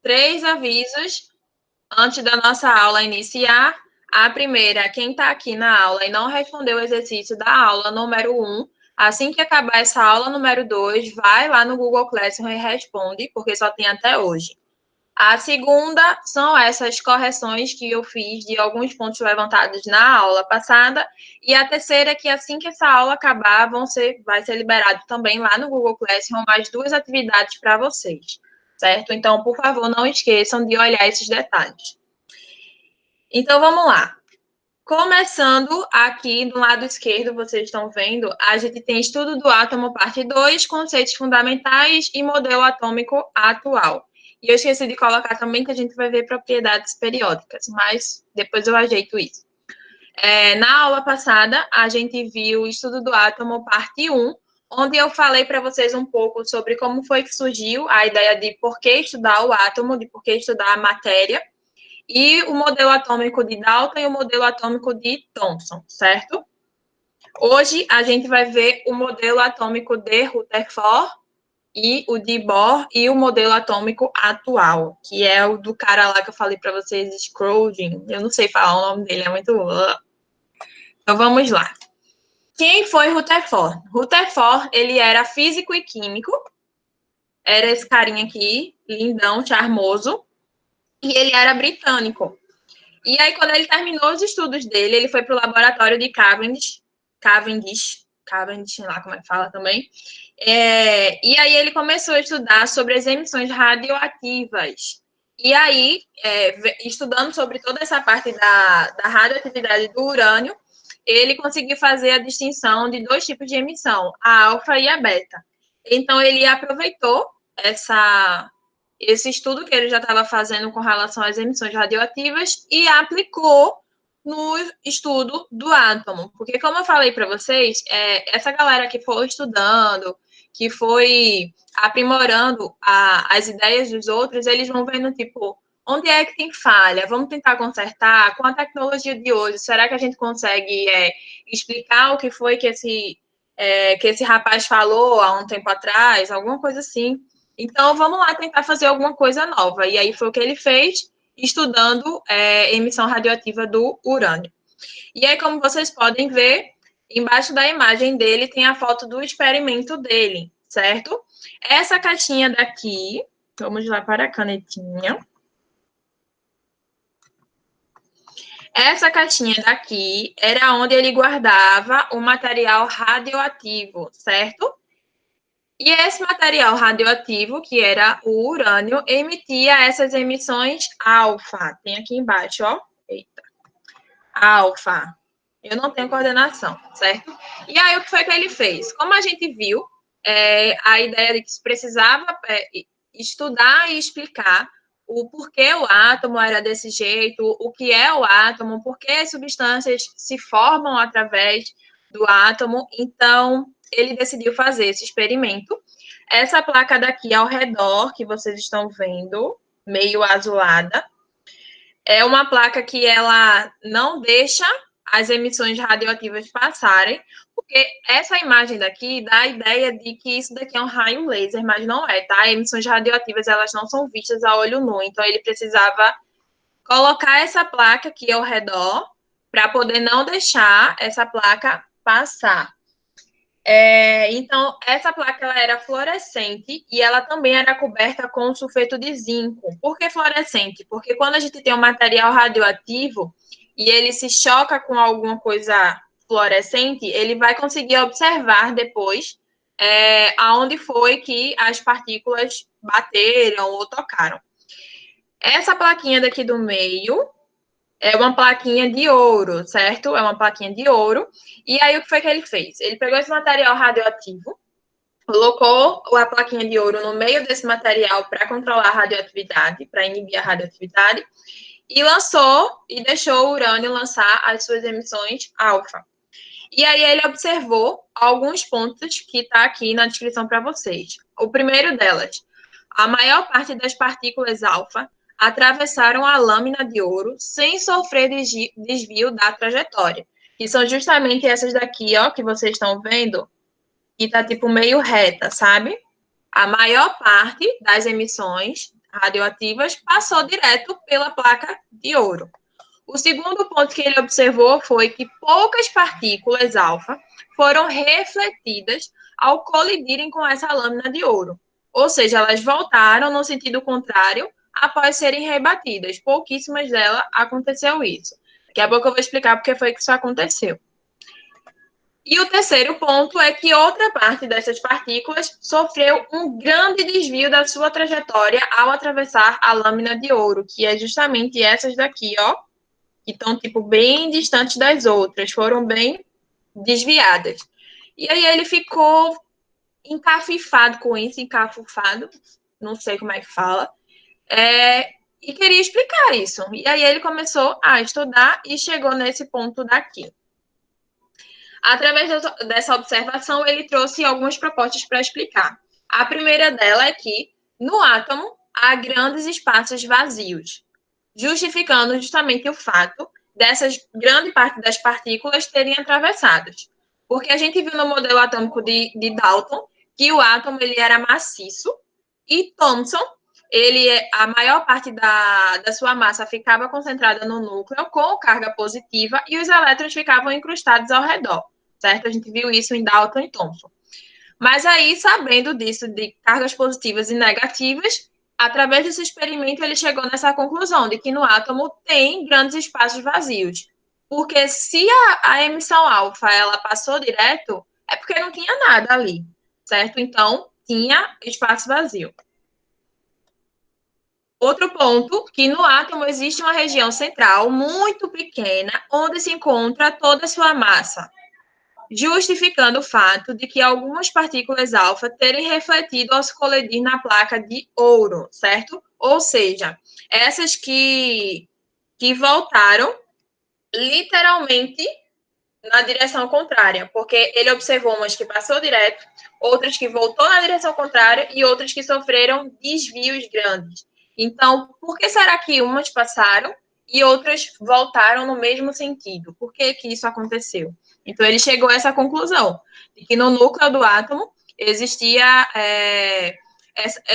3 avisos antes da nossa aula iniciar. A primeira, quem está aqui na aula e não respondeu o exercício da aula número 1, assim que acabar essa aula número 2, vai lá no Google Classroom e responde, porque só tem até hoje. A segunda são essas correções que eu fiz de alguns pontos levantados na aula passada. E a terceira é que assim que essa aula acabar, vai ser liberado também lá no Google Classroom mais 2 atividades para vocês, certo? Então, por favor, não esqueçam de olhar esses detalhes. Então, vamos lá. Começando aqui do lado esquerdo, vocês estão vendo, a gente tem estudo do átomo, parte 2, conceitos fundamentais e modelo atômico atual. E eu esqueci de colocar também que a gente vai ver propriedades periódicas, mas depois eu ajeito isso. Na aula passada, a gente viu o estudo do átomo, parte 1, onde eu falei para vocês um pouco sobre como foi que surgiu a ideia de por que estudar o átomo, de por que estudar a matéria, e o modelo atômico de Dalton e o modelo atômico de Thomson, certo? Hoje, a gente vai ver o modelo atômico de Rutherford e o de Bohr e o modelo atômico atual, que é o do cara lá que eu falei para vocês, Scrooge. Eu não sei falar o nome dele, é muito... Então, vamos lá. Quem foi Rutherford? Rutherford, ele era físico e químico, era esse carinha aqui, lindão, charmoso, e ele era britânico. E aí, quando ele terminou os estudos dele, ele foi para o laboratório de Cavendish, sei lá como é que fala também. E aí ele começou a estudar sobre as emissões radioativas. E aí, estudando sobre toda essa parte da radioatividade do urânio, ele conseguiu fazer a distinção de 2 tipos de emissão, a alfa e a beta. Então, ele aproveitou esse estudo que ele já estava fazendo com relação às emissões radioativas e aplicou no estudo do átomo. Porque, como eu falei para vocês, essa galera que foi estudando, que foi aprimorando as ideias dos outros, eles vão vendo, tipo, onde é que tem falha? Vamos tentar consertar? Com a tecnologia de hoje, será que a gente consegue explicar o que foi que esse rapaz falou há um tempo atrás? Alguma coisa assim. Então, vamos lá tentar fazer alguma coisa nova. E aí foi o que ele fez, estudando emissão radioativa do urânio. E aí, como vocês podem ver, embaixo da imagem dele tem a foto do experimento dele, certo? Essa caixinha daqui, vamos lá para a canetinha. Essa caixinha daqui era onde ele guardava o material radioativo, certo? E esse material radioativo, que era o urânio, emitia essas emissões alfa. Tem aqui embaixo, ó. Eita. Alfa. Eu não tenho coordenação, certo? E aí, o que foi que ele fez? Como a gente viu, a ideia de que se precisava estudar e explicar o porquê o átomo era desse jeito, o que é o átomo, por que as substâncias se formam através do átomo. Então, ele decidiu fazer esse experimento. Essa placa daqui ao redor, que vocês estão vendo, meio azulada, é uma placa que ela não deixa as emissões radioativas passarem, porque essa imagem daqui dá a ideia de que isso daqui é um raio laser, mas não é, tá? Emissões radioativas, elas não são vistas a olho nu, então ele precisava colocar essa placa aqui ao redor para poder não deixar essa placa passar. Então, essa placa ela era fluorescente e ela também era coberta com sulfeto de zinco. Por que fluorescente? Porque quando a gente tem um material radioativo e ele se choca com alguma coisa fluorescente, ele vai conseguir observar depois aonde foi que as partículas bateram ou tocaram. Essa plaquinha daqui do meio é uma plaquinha de ouro, certo? É uma plaquinha de ouro. E aí, o que foi que ele fez? Ele pegou esse material radioativo, colocou a plaquinha de ouro no meio desse material para controlar a radioatividade, para inibir a radioatividade, e lançou e deixou o urânio lançar as suas emissões alfa. E aí ele observou alguns pontos que está aqui na descrição para vocês. O primeiro delas, a maior parte das partículas alfa atravessaram a lâmina de ouro sem sofrer desvio da trajetória, que são justamente essas daqui, ó, que vocês estão vendo, que tá tipo meio reta, sabe? A maior parte das emissões radioativas, passou direto pela placa de ouro. O segundo ponto que ele observou foi que poucas partículas alfa foram refletidas ao colidirem com essa lâmina de ouro. Ou seja, elas voltaram no sentido contrário após serem rebatidas. Pouquíssimas delas aconteceu isso. Daqui a pouco eu vou explicar porque foi que isso aconteceu. E o terceiro ponto é que outra parte dessas partículas sofreu um grande desvio da sua trajetória ao atravessar a lâmina de ouro, que é justamente essas daqui, ó, que estão, tipo, bem distantes das outras, foram bem desviadas. E aí ele ficou encafifado com isso, encafufado, não sei como é que fala, e queria explicar isso. E aí ele começou a estudar e chegou nesse ponto daqui. Através dessa observação, ele trouxe algumas propostas para explicar. A primeira dela é que, no átomo, há grandes espaços vazios, justificando justamente o fato dessas grande parte das partículas terem atravessados. Porque a gente viu no modelo atômico de Dalton que o átomo ele era maciço e Thomson, a maior parte da sua massa ficava concentrada no núcleo com carga positiva e os elétrons ficavam incrustados ao redor, certo? A gente viu isso em Dalton e Thomson. Mas aí, sabendo disso, de cargas positivas e negativas, através desse experimento, ele chegou nessa conclusão de que no átomo tem grandes espaços vazios. Porque se a emissão alfa ela passou direto, é porque não tinha nada ali, certo? Então, tinha espaço vazio. Outro ponto, que no átomo existe uma região central muito pequena, onde se encontra toda a sua massa, justificando o fato de que algumas partículas alfa terem refletido ao se colidir na placa de ouro, certo? Ou seja, essas que voltaram literalmente na direção contrária, porque ele observou umas que passou direto, outras que voltou na direção contrária e outras que sofreram desvios grandes. Então, por que será que umas passaram e outras voltaram no mesmo sentido? Por que que isso aconteceu? Então, ele chegou a essa conclusão, de que no núcleo do átomo existia,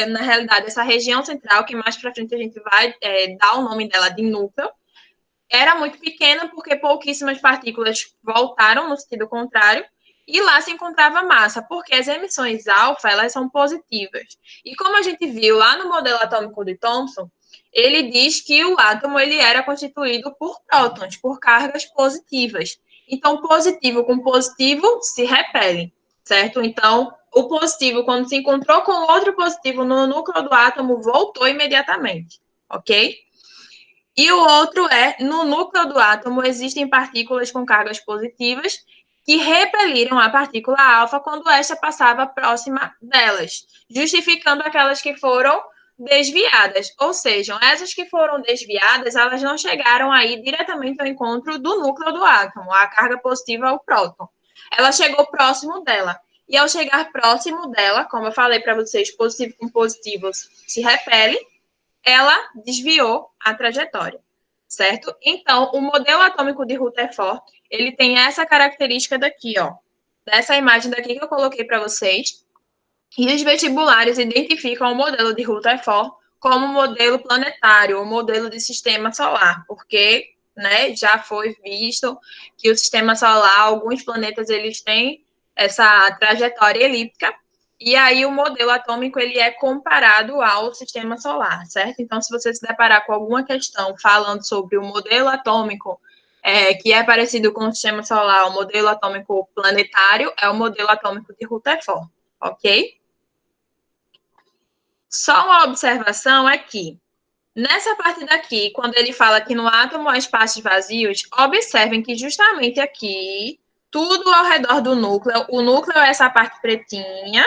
na realidade, essa região central, que mais para frente a gente vai dar o nome dela de núcleo, era muito pequena porque pouquíssimas partículas voltaram no sentido contrário e lá se encontrava massa, porque as emissões alfa, elas são positivas. E como a gente viu lá no modelo atômico de Thomson, ele diz que o átomo ele era constituído por prótons, por cargas positivas. Então, positivo com positivo se repelem, certo? Então, o positivo, quando se encontrou com outro positivo no núcleo do átomo, voltou imediatamente, ok? E o outro é, no núcleo do átomo existem partículas com cargas positivas que repeliram a partícula alfa quando esta passava próxima delas, justificando aquelas que foram desviadas. Ou seja, essas que foram desviadas, elas não chegaram aí diretamente ao encontro do núcleo do átomo, a carga positiva, o próton. Ela chegou próximo dela. E ao chegar próximo dela, como eu falei para vocês, positivo com positivos se repele, ela desviou a trajetória, certo? Então, o modelo atômico de Rutherford, ele tem essa característica daqui, ó, dessa imagem daqui que eu coloquei para vocês, e os vestibulares identificam o modelo de Rutherford como modelo planetário, o modelo de sistema solar, porque, né, já foi visto que o sistema solar, alguns planetas, eles têm essa trajetória elíptica, e aí o modelo atômico ele é comparado ao sistema solar, certo? Então, se você se deparar com alguma questão falando sobre o modelo atômico que é parecido com o sistema solar, o modelo atômico planetário é o modelo atômico de Rutherford, ok? Só uma observação é que nessa parte daqui, quando ele fala que no átomo há espaços vazios, observem que justamente aqui, tudo ao redor do núcleo, o núcleo é essa parte pretinha,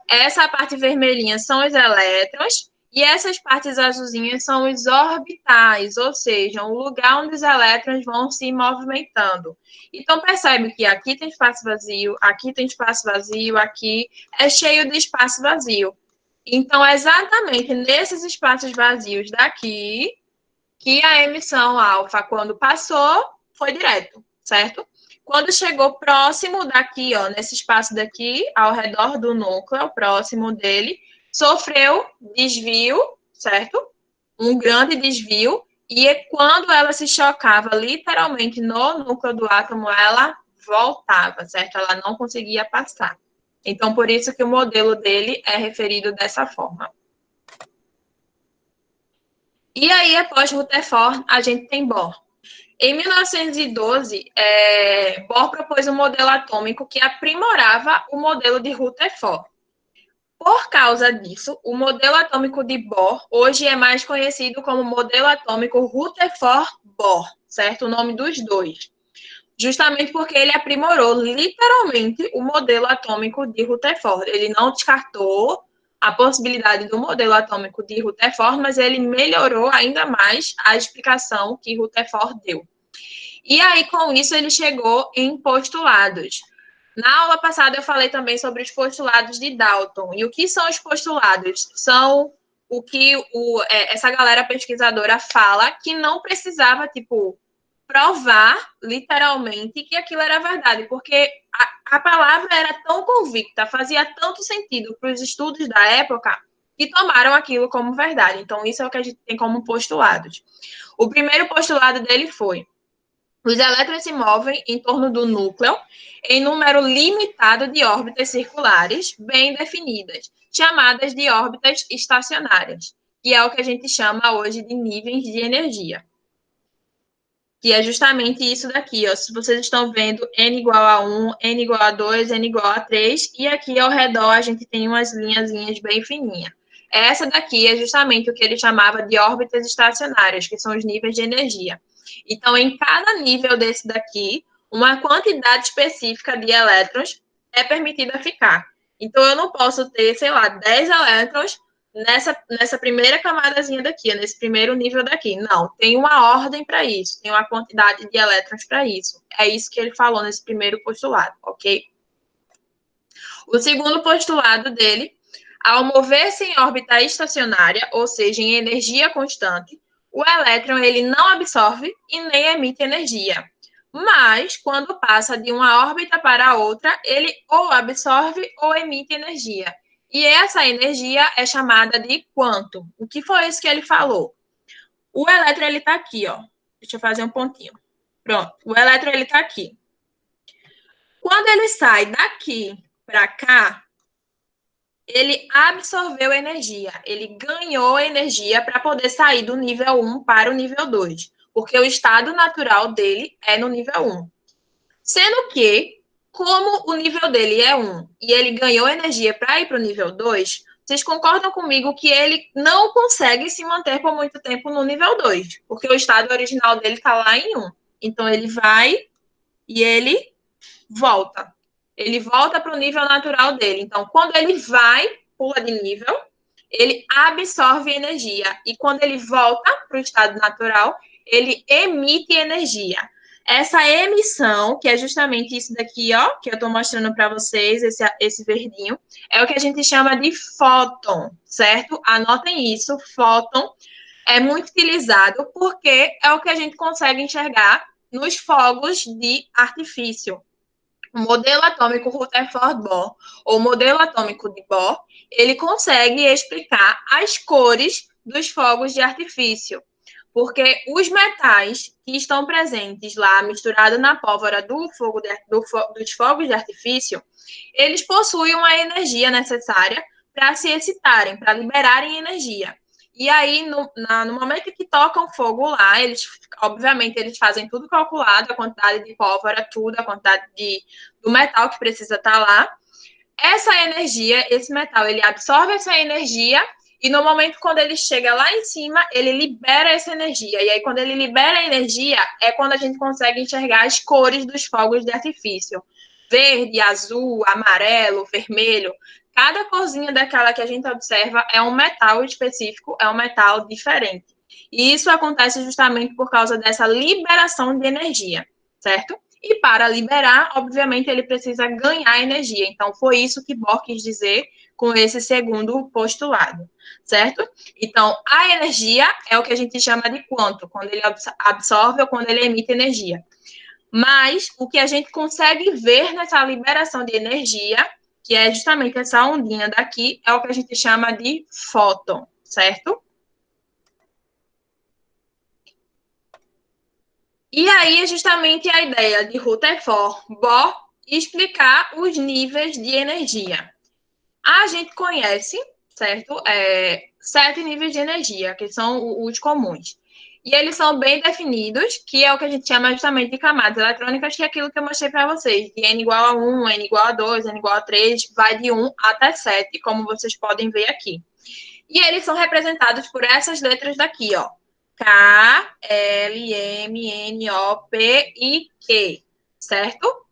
essa parte vermelhinha são os elétrons e essas partes azulzinhas são os orbitais, ou seja, o lugar onde os elétrons vão se movimentando. Então, percebe que aqui tem espaço vazio, aqui tem espaço vazio, aqui é cheio de espaço vazio. Então, é exatamente nesses espaços vazios daqui que a emissão alfa, quando passou, foi direto, certo? Quando chegou próximo daqui, ó, nesse espaço daqui, ao redor do núcleo, próximo dele, sofreu desvio, certo? Um grande desvio, e quando ela se chocava literalmente no núcleo do átomo, ela voltava, certo? Ela não conseguia passar. Então, por isso que o modelo dele é referido dessa forma. E aí, após Rutherford, a gente tem Bohr. Em 1912, Bohr propôs um modelo atômico que aprimorava o modelo de Rutherford. Por causa disso, o modelo atômico de Bohr hoje é mais conhecido como modelo atômico Rutherford-Bohr, certo? O nome dos dois. Justamente porque ele aprimorou literalmente o modelo atômico de Rutherford. Ele não descartou a possibilidade do modelo atômico de Rutherford, mas ele melhorou ainda mais a explicação que Rutherford deu. E aí, com isso, ele chegou em postulados. Na aula passada, eu falei também sobre os postulados de Dalton. E o que são os postulados? São o que essa galera pesquisadora fala que não precisava, tipo, provar, literalmente, que aquilo era verdade, porque a palavra era tão convicta, fazia tanto sentido para os estudos da época, que tomaram aquilo como verdade. Então, isso é o que a gente tem como postulados. O primeiro postulado dele foi: os elétrons se movem em torno do núcleo em número limitado de órbitas circulares bem definidas, chamadas de órbitas estacionárias, que é o que a gente chama hoje de níveis de energia. Que é justamente isso daqui, ó. Se vocês estão vendo N igual a 1, N igual a 2, N igual a 3, e aqui ao redor a gente tem umas linhazinhas bem fininhas. Essa daqui é justamente o que ele chamava de órbitas estacionárias, que são os níveis de energia. Então, em cada nível desse daqui, uma quantidade específica de elétrons é permitida ficar. Então, eu não posso ter, sei lá, 10 elétrons nessa primeira camadazinha daqui, nesse primeiro nível daqui. Não, tem uma ordem para isso, tem uma quantidade de elétrons para isso. É isso que ele falou nesse primeiro postulado, ok? O segundo postulado dele: ao mover-se em órbita estacionária, ou seja, em energia constante, o elétron ele não absorve e nem emite energia. Mas, quando passa de uma órbita para outra, ele ou absorve ou emite energia. E essa energia é chamada de quantum. O que foi isso que ele falou? O elétron ele está aqui, ó. Deixa eu fazer um pontinho. Pronto. O elétron ele está aqui. Quando ele sai daqui para cá, ele absorveu energia, ele ganhou energia para poder sair do nível 1 para o nível 2, porque o estado natural dele é no nível 1. Sendo que, como o nível dele é 1 e ele ganhou energia para ir para o nível 2, vocês concordam comigo que ele não consegue se manter por muito tempo no nível 2, porque o estado original dele está lá em 1. Então, ele vai e ele volta. Ele volta para o nível natural dele. Então, quando ele vai, pula de nível, ele absorve energia. E quando ele volta para o estado natural, ele emite energia. Essa emissão, que é justamente isso daqui, ó, que eu estou mostrando para vocês, esse verdinho, é o que a gente chama de fóton, certo? Anotem isso, fóton é muito utilizado porque é o que a gente consegue enxergar nos fogos de artifício. O modelo atômico Rutherford-Bohr, ou modelo atômico de Bohr, ele consegue explicar as cores dos fogos de artifício, porque os metais que estão presentes lá, misturados na pólvora dos fogos de artifício, eles possuem uma energia necessária para se excitarem, para liberarem energia. E aí, no momento que tocam fogo lá, obviamente, eles fazem tudo calculado, a quantidade de pólvora, tudo, a quantidade do metal que precisa estar lá. Essa energia, esse metal, ele absorve essa energia e no momento quando ele chega lá em cima, ele libera essa energia. E aí, quando ele libera a energia, é quando a gente consegue enxergar as cores dos fogos de artifício. Verde, azul, amarelo, vermelho. Cada corzinha daquela que a gente observa é um metal específico, é um metal diferente. E isso acontece justamente por causa dessa liberação de energia, certo? E para liberar, obviamente, ele precisa ganhar energia. Então, foi isso que Bohr quis dizer com esse segundo postulado, certo? Então, a energia é o que a gente chama de quanto, quando ele absorve ou quando ele emite energia. Mas o que a gente consegue ver nessa liberação de energia, que é justamente essa ondinha daqui, é o que a gente chama de fóton, certo? E aí é justamente a ideia de Rutherford Bohr explicar os níveis de energia. A gente conhece, certo? 7 níveis de energia, que são os comuns. E eles são bem definidos, que é o que a gente chama justamente de camadas eletrônicas, que é aquilo que eu mostrei para vocês, de N igual a 1, N igual a 2, N igual a 3, vai de 1 até 7, como vocês podem ver aqui. E eles são representados por essas letras daqui, ó. K, L, M, N, O, P e Q, certo?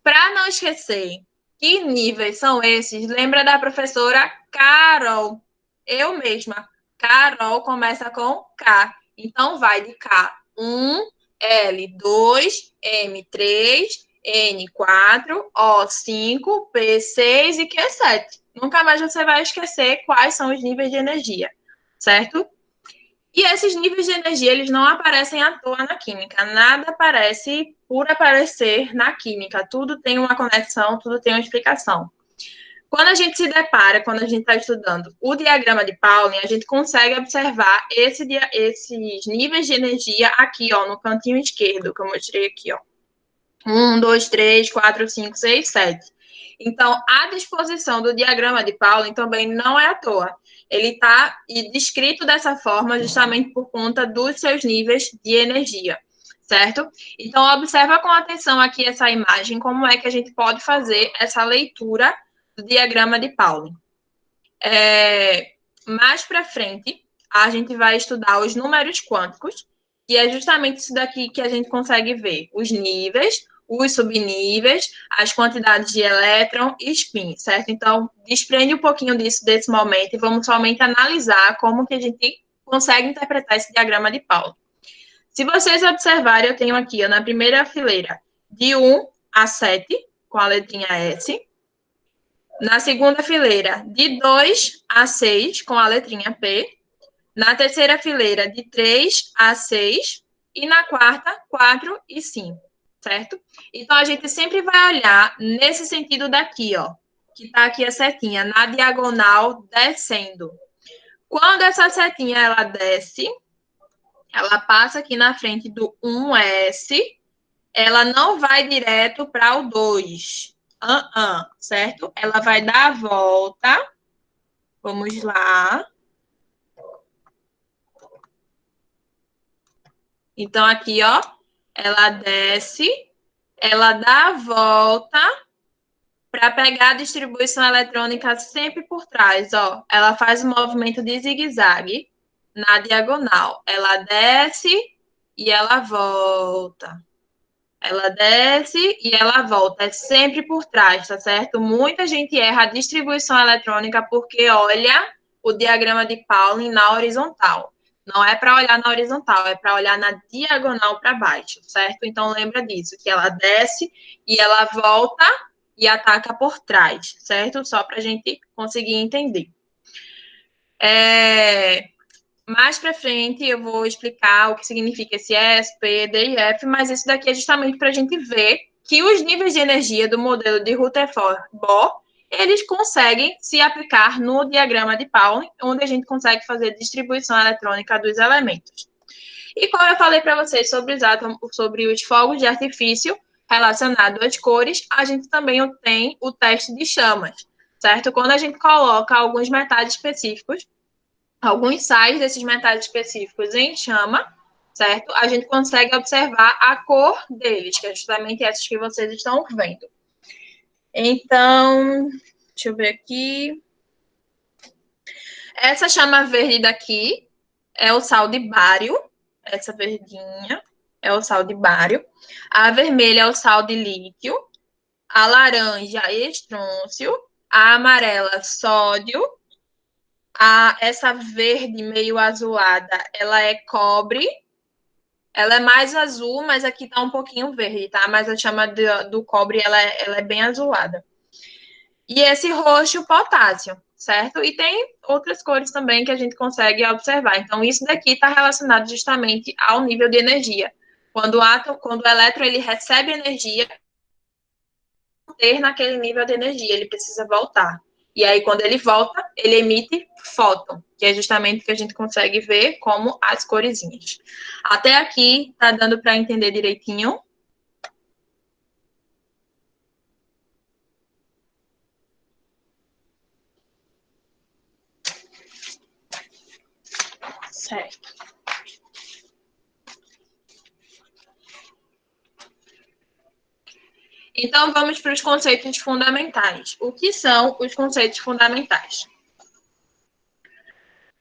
Para não esquecer que níveis são esses, lembra da professora Carol. Eu mesma. Carol começa com K. Então, vai de K1, L2, M3, N4, O5, P6 e Q7. Nunca mais você vai esquecer quais são os níveis de energia, certo? E esses níveis de energia, eles não aparecem à toa na química. Nada aparece por aparecer na química. Tudo tem uma conexão, tudo tem uma explicação. Quando a gente se depara, quando a gente está estudando o diagrama de Pauling, a gente consegue observar esses níveis de energia aqui, ó, no cantinho esquerdo, que eu mostrei aqui, ó. 1, 2, 3, 4, 5, 6, 7. Então, a disposição do diagrama de Pauling também não é à toa. Ele está descrito dessa forma justamente por conta dos seus níveis de energia, certo? Então, observa com atenção aqui essa imagem, como é que a gente pode fazer essa leitura do diagrama de Pauling. Mais para frente, a gente vai estudar os números quânticos, que é justamente isso daqui que a gente consegue ver, os níveis, os subníveis, as quantidades de elétron e spin, certo? Então, desprende um pouquinho disso desse momento e vamos somente analisar como que a gente consegue interpretar esse diagrama de Pauling. Se vocês observarem, eu tenho aqui, ó, na primeira fileira, de 1 a 7, com a letrinha S. Na segunda fileira, de 2 a 6, com a letrinha P. Na terceira fileira, de 3 a 6. E na quarta, 4 e 5, certo? Então, a gente sempre vai olhar nesse sentido daqui, ó, que tá aqui a setinha, na diagonal descendo. Quando essa setinha, ela desce, ela passa aqui na frente do 1S, ela não vai direto para o 2. Certo? Ela vai dar a volta. Vamos lá. Então, aqui, ó, ela desce, ela dá a volta para pegar a distribuição eletrônica sempre por trás, ó. Ela faz um movimento de zigue-zague na diagonal. Ela desce e ela volta. Ela desce e ela volta. É sempre por trás, tá certo? Muita gente erra a distribuição eletrônica porque olha o diagrama de Pauling na horizontal. Não é para olhar na horizontal, é para olhar na diagonal para baixo, certo? Então lembra disso, que ela desce e ela volta e ataca por trás, certo? Só para a gente conseguir entender. Mais para frente eu vou explicar o que significa esse S, P, D e F, mas isso daqui é justamente para a gente ver que os níveis de energia do modelo de Rutherford-Bohr, eles conseguem se aplicar no diagrama de Pauling, onde a gente consegue fazer distribuição eletrônica dos elementos. E como eu falei para vocês sobre os átomos, sobre os fogos de artifício relacionados às cores, a gente também tem o teste de chamas, certo? Quando a gente coloca alguns metais específicos, alguns sais desses metais específicos em chama, certo? A gente consegue observar a cor deles, que é justamente essas que vocês estão vendo. Então, deixa eu ver aqui. Essa chama verde daqui é o sal de bário. Essa verdinha é o sal de bário. A vermelha é o sal de lítio. A laranja, estrôncio. A amarela, sódio. Essa verde meio azulada, ela é cobre. Ela é mais azul, mas aqui tá um pouquinho verde, tá? Mas a chama do cobre, ela é bem azulada. E esse roxo, potássio, certo? E tem outras cores também que a gente consegue observar. Então, isso daqui está relacionado justamente ao nível de energia. Quando o elétron ele recebe energia, ter naquele nível de energia, ele precisa voltar. E aí, quando ele volta, ele emite fóton, que é justamente o que a gente consegue ver como as coresinhas. Até aqui, tá dando para entender direitinho? Certo. Então, vamos para os conceitos fundamentais. O que são os conceitos fundamentais?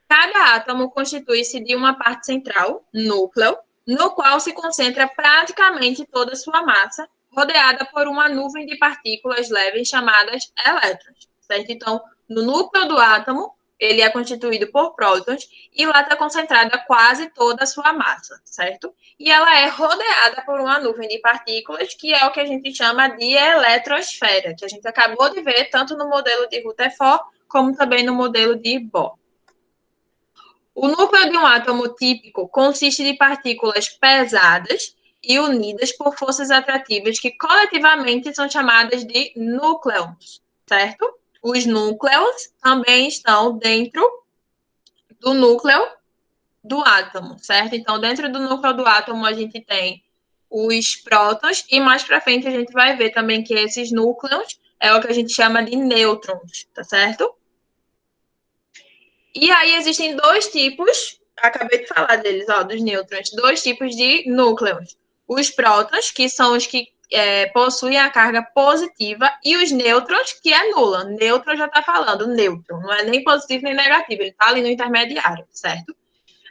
Cada átomo constitui-se de uma parte central, núcleo, no qual se concentra praticamente toda a sua massa, rodeada por uma nuvem de partículas leves chamadas elétrons, certo? Então, no núcleo do átomo, ele é constituído por prótons e lá está concentrada quase toda a sua massa, certo? E ela é rodeada por uma nuvem de partículas, que é o que a gente chama de eletrosfera, que a gente acabou de ver tanto no modelo de Rutherford como também no modelo de Bohr. O núcleo de um átomo típico consiste de partículas pesadas e unidas por forças atrativas que coletivamente são chamadas de núcleons, certo? Os núcleos também estão dentro do núcleo do átomo, certo? Então, dentro do núcleo do átomo, a gente tem os prótons e mais para frente a gente vai ver também que esses núcleos é o que a gente chama de nêutrons, tá certo? E aí existem dois tipos, acabei de falar deles, ó, dos nêutrons, dois tipos de núcleos. Os prótons, que são os que possuem a carga positiva, e os nêutrons, que é nula. Nêutron já está falando, nêutron, não é nem positivo nem negativo, ele está ali no intermediário, certo?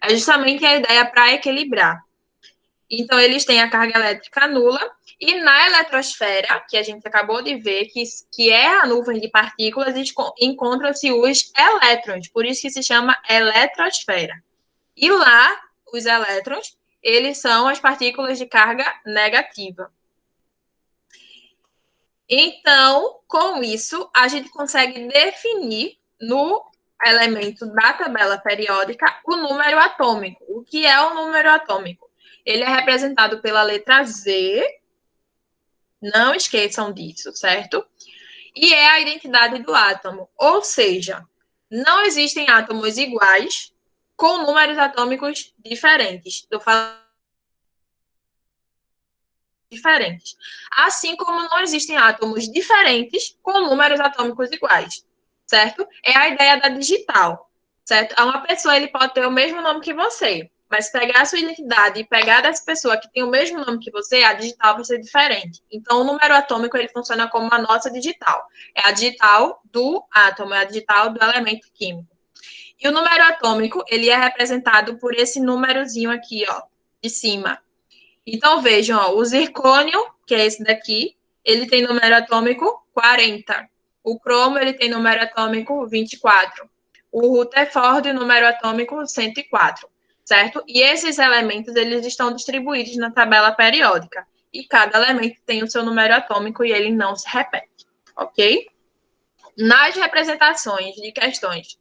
É justamente a ideia para equilibrar. Então, eles têm a carga elétrica nula, e na eletrosfera, que a gente acabou de ver, que é a nuvem de partículas, encontram-se os elétrons, por isso que se chama eletrosfera. E lá, os elétrons, eles são as partículas de carga negativa. Então, com isso, a gente consegue definir no elemento da tabela periódica o número atômico. O que é o número atômico? Ele é representado pela letra Z, não esqueçam disso, certo? E é a identidade do átomo, ou seja, não existem átomos iguais com números atômicos diferentes. Eu falo diferentes. Assim como não existem átomos diferentes com números atômicos iguais, certo? É a ideia da digital, certo? Uma pessoa ele pode ter o mesmo nome que você, mas pegar a sua identidade e pegar dessa pessoa que tem o mesmo nome que você, a digital vai ser diferente. Então, o número atômico ele funciona como uma nossa digital. É a digital do átomo, é a digital do elemento químico. E o número atômico ele é representado por esse númerozinho aqui, ó, de cima. Então, vejam, ó, o zircônio, que é esse daqui, ele tem número atômico 40. O cromo, ele tem número atômico 24. O Rutherford, número atômico 104, certo? E esses elementos, eles estão distribuídos na tabela periódica. E cada elemento tem o seu número atômico e ele não se repete, ok? Nas representações de questões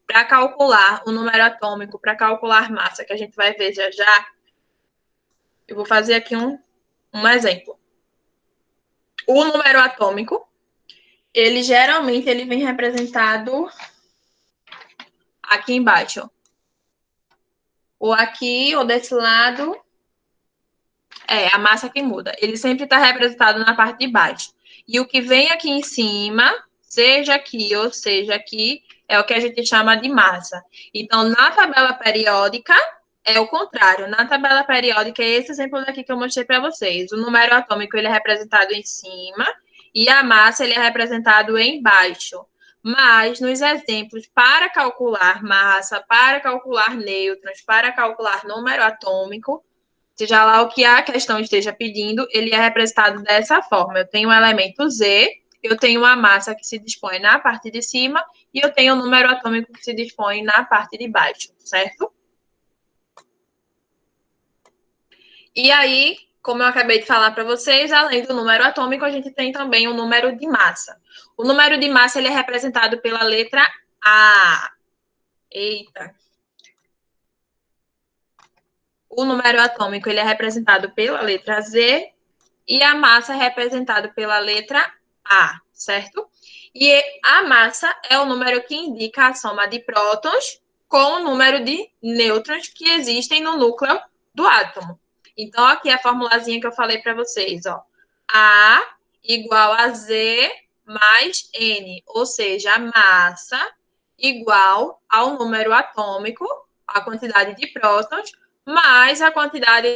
para calcular o número atômico, para calcular massa, que a gente vai ver já já, eu vou fazer aqui um exemplo. O número atômico, ele geralmente ele vem representado aqui embaixo. Ou aqui, ou desse lado, é a massa que muda. Ele sempre está representado na parte de baixo. E o que vem aqui em cima, seja aqui ou seja aqui, é o que a gente chama de massa. Então, na tabela periódica, é o contrário. Na tabela periódica, é esse exemplo daqui que eu mostrei para vocês. O número atômico ele é representado em cima e a massa ele é representado embaixo. Mas, nos exemplos, para calcular massa, para calcular nêutrons, para calcular número atômico, seja lá o que a questão esteja pedindo, ele é representado dessa forma. Eu tenho o elemento Z, eu tenho uma massa que se dispõe na parte de cima e eu tenho o número atômico que se dispõe na parte de baixo, certo? E aí, como eu acabei de falar para vocês, além do número atômico, a gente tem também o número de massa. O número de massa ele é representado pela letra A. Eita. O número atômico ele é representado pela letra Z e a massa é representada pela letra A, certo? E a massa é o número que indica a soma de prótons com o número de nêutrons que existem no núcleo do átomo. Então, aqui a formulazinha que eu falei para vocês, ó. A igual a Z mais N, ou seja, a massa igual ao número atômico, a quantidade de prótons, mais a quantidade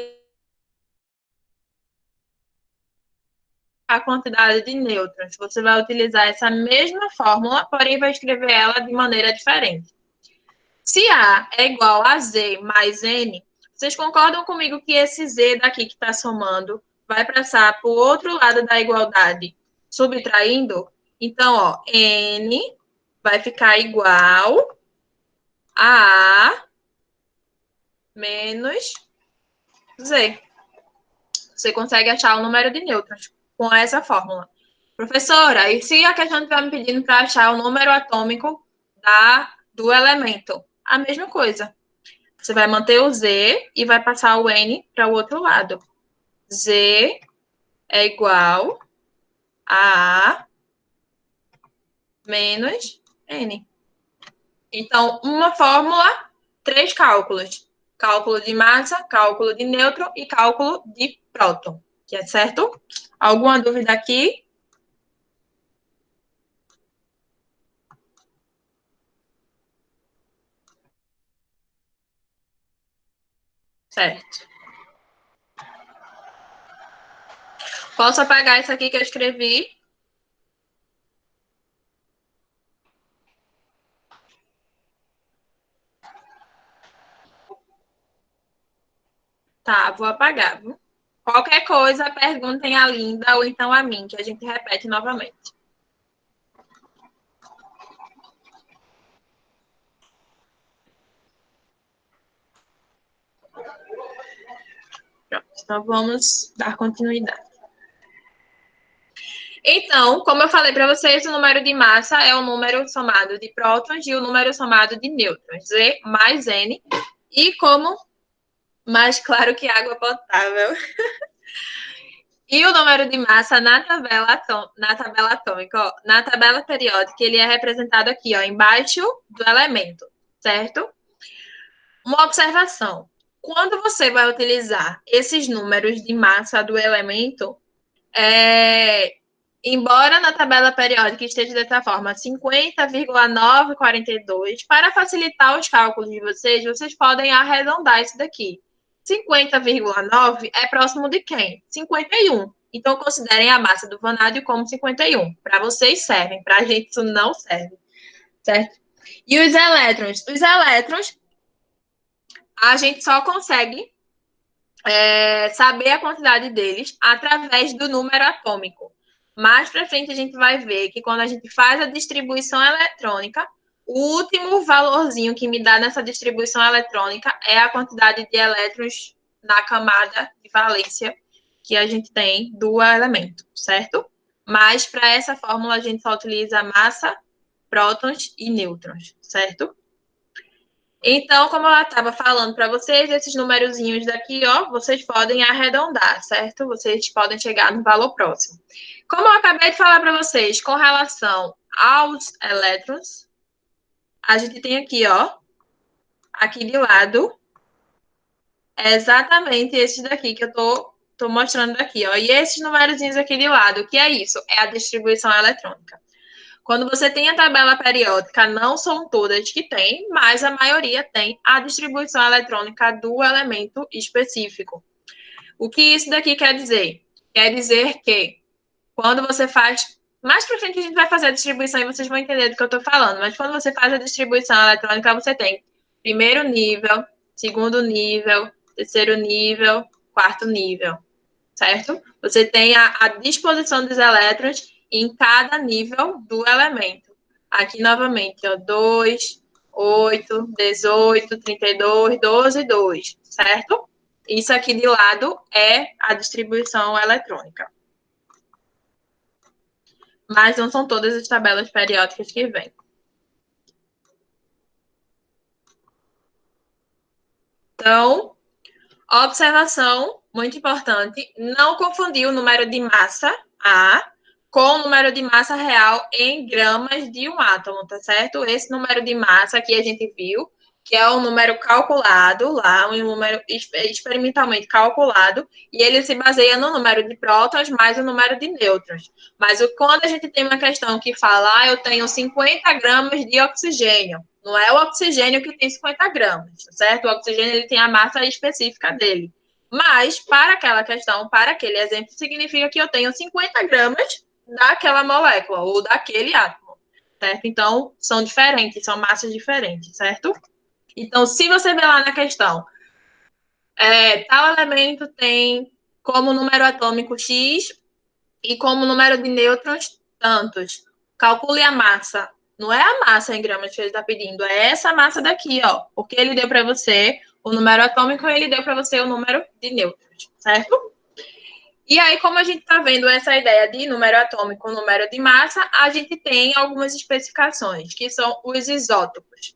de nêutrons. Você vai utilizar essa mesma fórmula, porém vai escrever ela de maneira diferente. Se A é igual a Z mais N, vocês concordam comigo que esse Z daqui que está somando vai passar para o outro lado da igualdade, subtraindo? Então, ó, N vai ficar igual a A menos Z. Você consegue achar o número de nêutrons com essa fórmula. Professora, e se a questão estiver me pedindo para achar o número atômico do elemento? A mesma coisa. Você vai manter o Z e vai passar o N para o outro lado. Z é igual a A menos N. Então, uma fórmula, 3 cálculos. Cálculo de massa, cálculo de nêutron e cálculo de próton. Que é certo? Alguma dúvida aqui? Certo. Posso apagar isso aqui que eu escrevi? Tá, vou apagar, viu? Qualquer coisa, perguntem a Linda ou então a mim, que a gente repete novamente. Pronto, então vamos dar continuidade. Então, como eu falei para vocês, o número de massa é o número somado de prótons e o número somado de nêutrons, Z mais N. E como mais claro que água potável. E o número de massa na tabela atômica, ó, na tabela periódica, ele é representado aqui, ó, embaixo do elemento, certo? Uma observação. Quando você vai utilizar esses números de massa do elemento, embora na tabela periódica esteja dessa forma, 50,942, para facilitar os cálculos de vocês, vocês podem arredondar isso daqui. 50,9 é próximo de quem? 51. Então, considerem a massa do vanádio como 51. Para vocês servem, para a gente isso não serve, certo? E os elétrons? Os elétrons, a gente só consegue saber a quantidade deles através do número atômico. Mais para frente a gente vai ver que quando a gente faz a distribuição eletrônica, o último valorzinho que me dá nessa distribuição eletrônica é a quantidade de elétrons na camada de valência que a gente tem do elemento, certo? Mas para essa fórmula a gente só utiliza massa, prótons e nêutrons, certo? Então, como eu estava falando para vocês, esses numerozinhos daqui, ó, vocês podem arredondar, certo? Vocês podem chegar no valor próximo. Como eu acabei de falar para vocês, com relação aos elétrons, a gente tem aqui, ó, aqui de lado, é exatamente esses daqui que eu tô mostrando daqui, ó. E esses numerozinhos aqui de lado, o que é isso? É a distribuição eletrônica. Quando você tem a tabela periódica, não são todas que tem, mas a maioria tem a distribuição eletrônica do elemento específico. O que isso daqui quer dizer? Quer dizer que quando você faz. Mais para frente a gente vai fazer a distribuição e vocês vão entender do que eu estou falando, mas quando você faz a distribuição eletrônica, você tem primeiro nível, segundo nível, terceiro nível, quarto nível, certo? Você tem a disposição dos elétrons em cada nível do elemento. Aqui, novamente, ó, 2, 8, 18, 32, 12, 2, certo? Isso aqui de lado é a distribuição eletrônica. Mas não são todas as tabelas periódicas que vêm. Então, observação muito importante, não confundir o número de massa, A, com o número de massa real em gramas de um átomo, tá certo? Esse número de massa aqui a gente viu, que é um número calculado lá, um número experimentalmente calculado, e ele se baseia no número de prótons mais o número de nêutrons. Mas quando a gente tem uma questão que fala, eu tenho 50 gramas de oxigênio, não é o oxigênio que tem 50 gramas, tá certo? O oxigênio ele tem a massa específica dele. Mas, para aquela questão, para aquele exemplo, significa que eu tenho 50 gramas daquela molécula ou daquele átomo, certo? Então, são diferentes, são massas diferentes, certo? Então, se você ver lá na questão, tal elemento tem como número atômico X e como número de nêutrons tantos. Calcule a massa. Não é a massa em gramas que ele está pedindo, é essa massa daqui, ó. Porque ele deu para você o número atômico e ele deu para você o número de nêutrons, certo? E aí, como a gente está vendo essa ideia de número atômico, número de massa, a gente tem algumas especificações, que são os isótopos.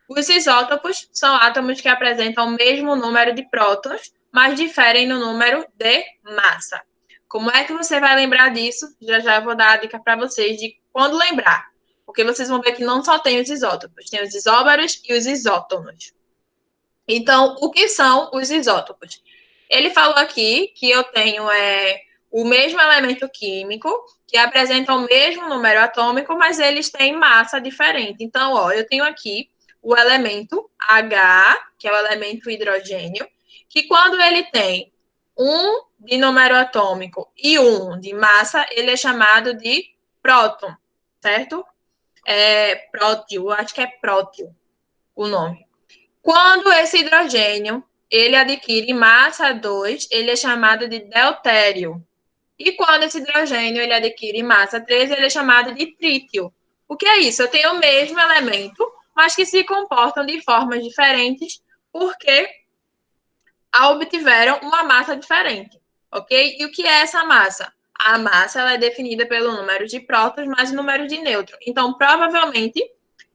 Os isótopos são átomos que apresentam o mesmo número de prótons, mas diferem no número de massa. Como é que você vai lembrar disso? Já já vou dar a dica para vocês de quando lembrar. Porque vocês vão ver que não só tem os isótopos, tem os isóbaros e os isótonos. Então, o que são os isótopos? Ele falou aqui que eu tenho o mesmo elemento químico, que apresenta o mesmo número atômico, mas eles têm massa diferente. Então, ó, eu tenho aqui o elemento H, que é o elemento hidrogênio, que quando ele tem 1 de número atômico e 1 de massa, ele é chamado de próton, certo? Prótio, acho que é prótio o nome. Quando esse hidrogênio ele adquire massa 2, ele é chamado de deutério. E quando esse hidrogênio ele adquire massa 3, ele é chamado de trítio. O que é isso? Eu tenho o mesmo elemento, mas que se comportam de formas diferentes, porque obtiveram uma massa diferente, ok? E o que é essa massa? A massa ela é definida pelo número de prótons mais o número de nêutrons. Então, provavelmente,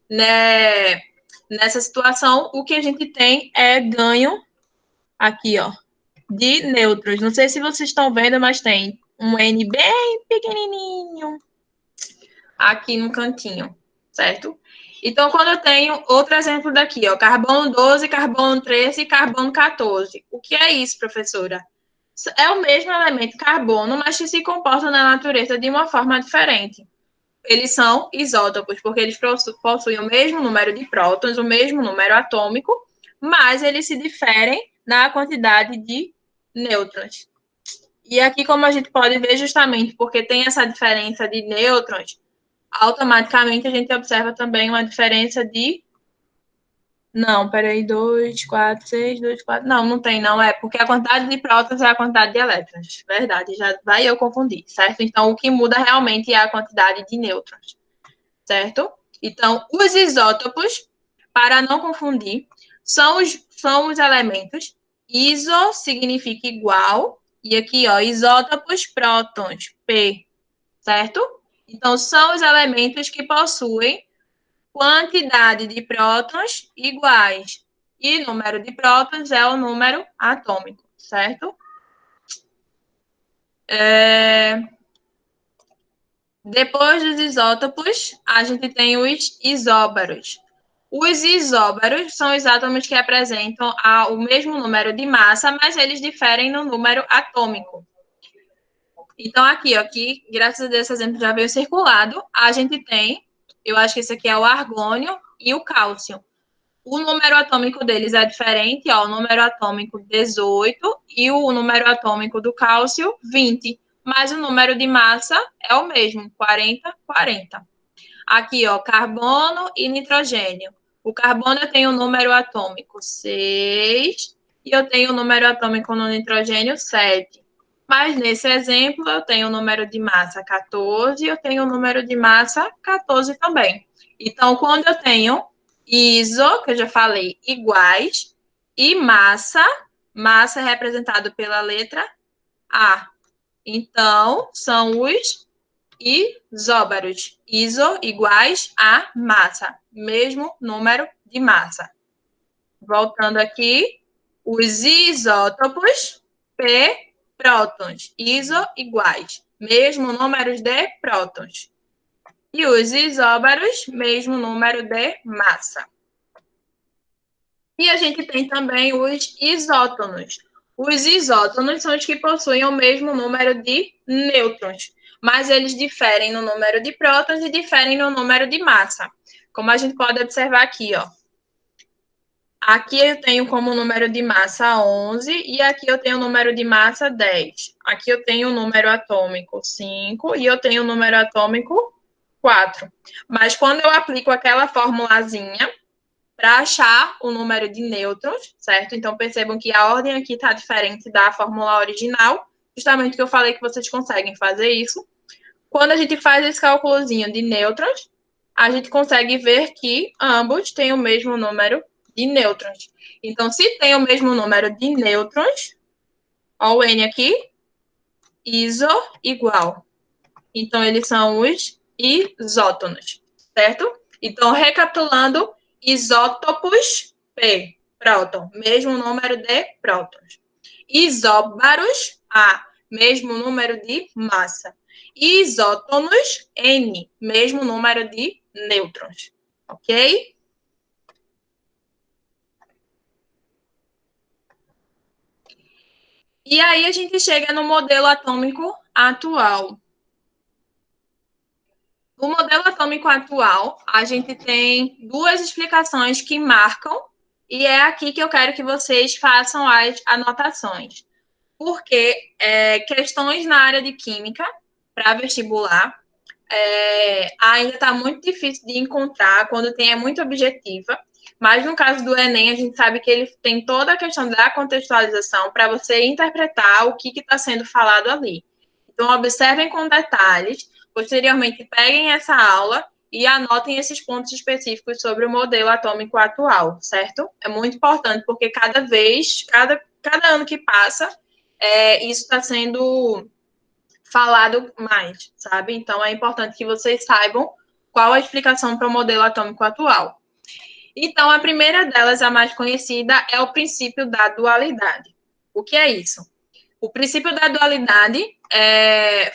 né, nessa situação, o que a gente tem é ganho aqui, ó, de nêutrons. Não sei se vocês estão vendo, mas tem um N bem pequenininho aqui no cantinho, certo? Então, quando eu tenho outro exemplo daqui, ó, carbono 12, carbono 13 e carbono 14. O que é isso, professora? É o mesmo elemento carbono, mas que se comporta na natureza de uma forma diferente. Eles são isótopos, porque eles possuem o mesmo número de prótons, o mesmo número atômico, mas eles se diferem na quantidade de nêutrons. E aqui, como a gente pode ver, justamente porque tem essa diferença de nêutrons, automaticamente a gente observa também uma diferença de. Não, peraí, 2, 4, 6, 2, 4. Não, não tem, não. É porque a quantidade de prótons é a quantidade de elétrons. Verdade, já vai eu confundir, certo? Então, o que muda realmente é a quantidade de nêutrons, certo? Então, os isótopos, para não confundir, são os elementos. Iso significa igual, e aqui, ó, isótopos, prótons, P, certo? Então, são os elementos que possuem quantidade de prótons iguais. E número de prótons é o número atômico, certo? Depois dos isótopos, a gente tem os isóbaros. Os isóbaros são os átomos que apresentam o mesmo número de massa, mas eles diferem no número atômico. Então, aqui, graças a Deus, esse exemplo já veio circulado, a gente tem, eu acho que esse aqui é o argônio e o cálcio. O número atômico deles é diferente, ó, o número atômico 18 e o número atômico do cálcio 20, mas o número de massa é o mesmo, 40, 40. Aqui, ó, carbono e nitrogênio. O carbono eu tenho o número atômico 6 e eu tenho o número atômico no nitrogênio 7. Mas nesse exemplo eu tenho o número de massa 14 e eu tenho o número de massa 14 também. Então, quando eu tenho iso, que eu já falei, iguais, e massa é representado pela letra A. Então, são os isóbaros. Iso iguais a massa, mesmo número de massa. Voltando aqui, os isótopos, P, prótons, iso iguais. mesmo número de prótons. E os isóbaros, mesmo número de massa. E a gente tem também os isótonos. Os isótonos são os que possuem o mesmo número de nêutrons, mas eles diferem no número de prótons e diferem no número de massa. Como a gente pode observar aqui, ó. Aqui eu tenho como número de massa 11 e aqui eu tenho o número de massa 10. Aqui eu tenho o número atômico 5 e eu tenho o número atômico 4. Mas quando eu aplico aquela formulazinha para achar o número de nêutrons, certo? Então percebam que a ordem aqui está diferente da fórmula original, justamente que eu falei que vocês conseguem fazer isso. Quando a gente faz esse cálculozinho de nêutrons, a gente consegue ver que ambos têm o mesmo número de nêutrons. Então, se tem o mesmo número de nêutrons, ó o N aqui, iso igual. Então, eles são os isótonos, certo? Então, recapitulando, isótopos, P, próton, mesmo número de prótons. Isóbaros, A, mesmo número de massa. Isótonos, N, mesmo número de nêutrons. Ok? E aí a gente chega no modelo atômico atual. No modelo atômico atual, a gente tem duas explicações que marcam, e é aqui que eu quero que vocês façam as anotações. Porque questões na área de química, para vestibular, ainda está muito difícil de encontrar quando é muito objetiva, mas no caso do Enem, a gente sabe que ele tem toda a questão da contextualização para você interpretar o que está sendo falado ali. Então, observem com detalhes, posteriormente peguem essa aula e anotem esses pontos específicos sobre o modelo atômico atual, certo? É muito importante, porque cada ano que passa, isso está sendo falado mais, sabe? Então, é importante que vocês saibam qual a explicação para o modelo atômico atual. Então, a primeira delas, a mais conhecida, é o princípio da dualidade. O que é isso? O princípio da dualidade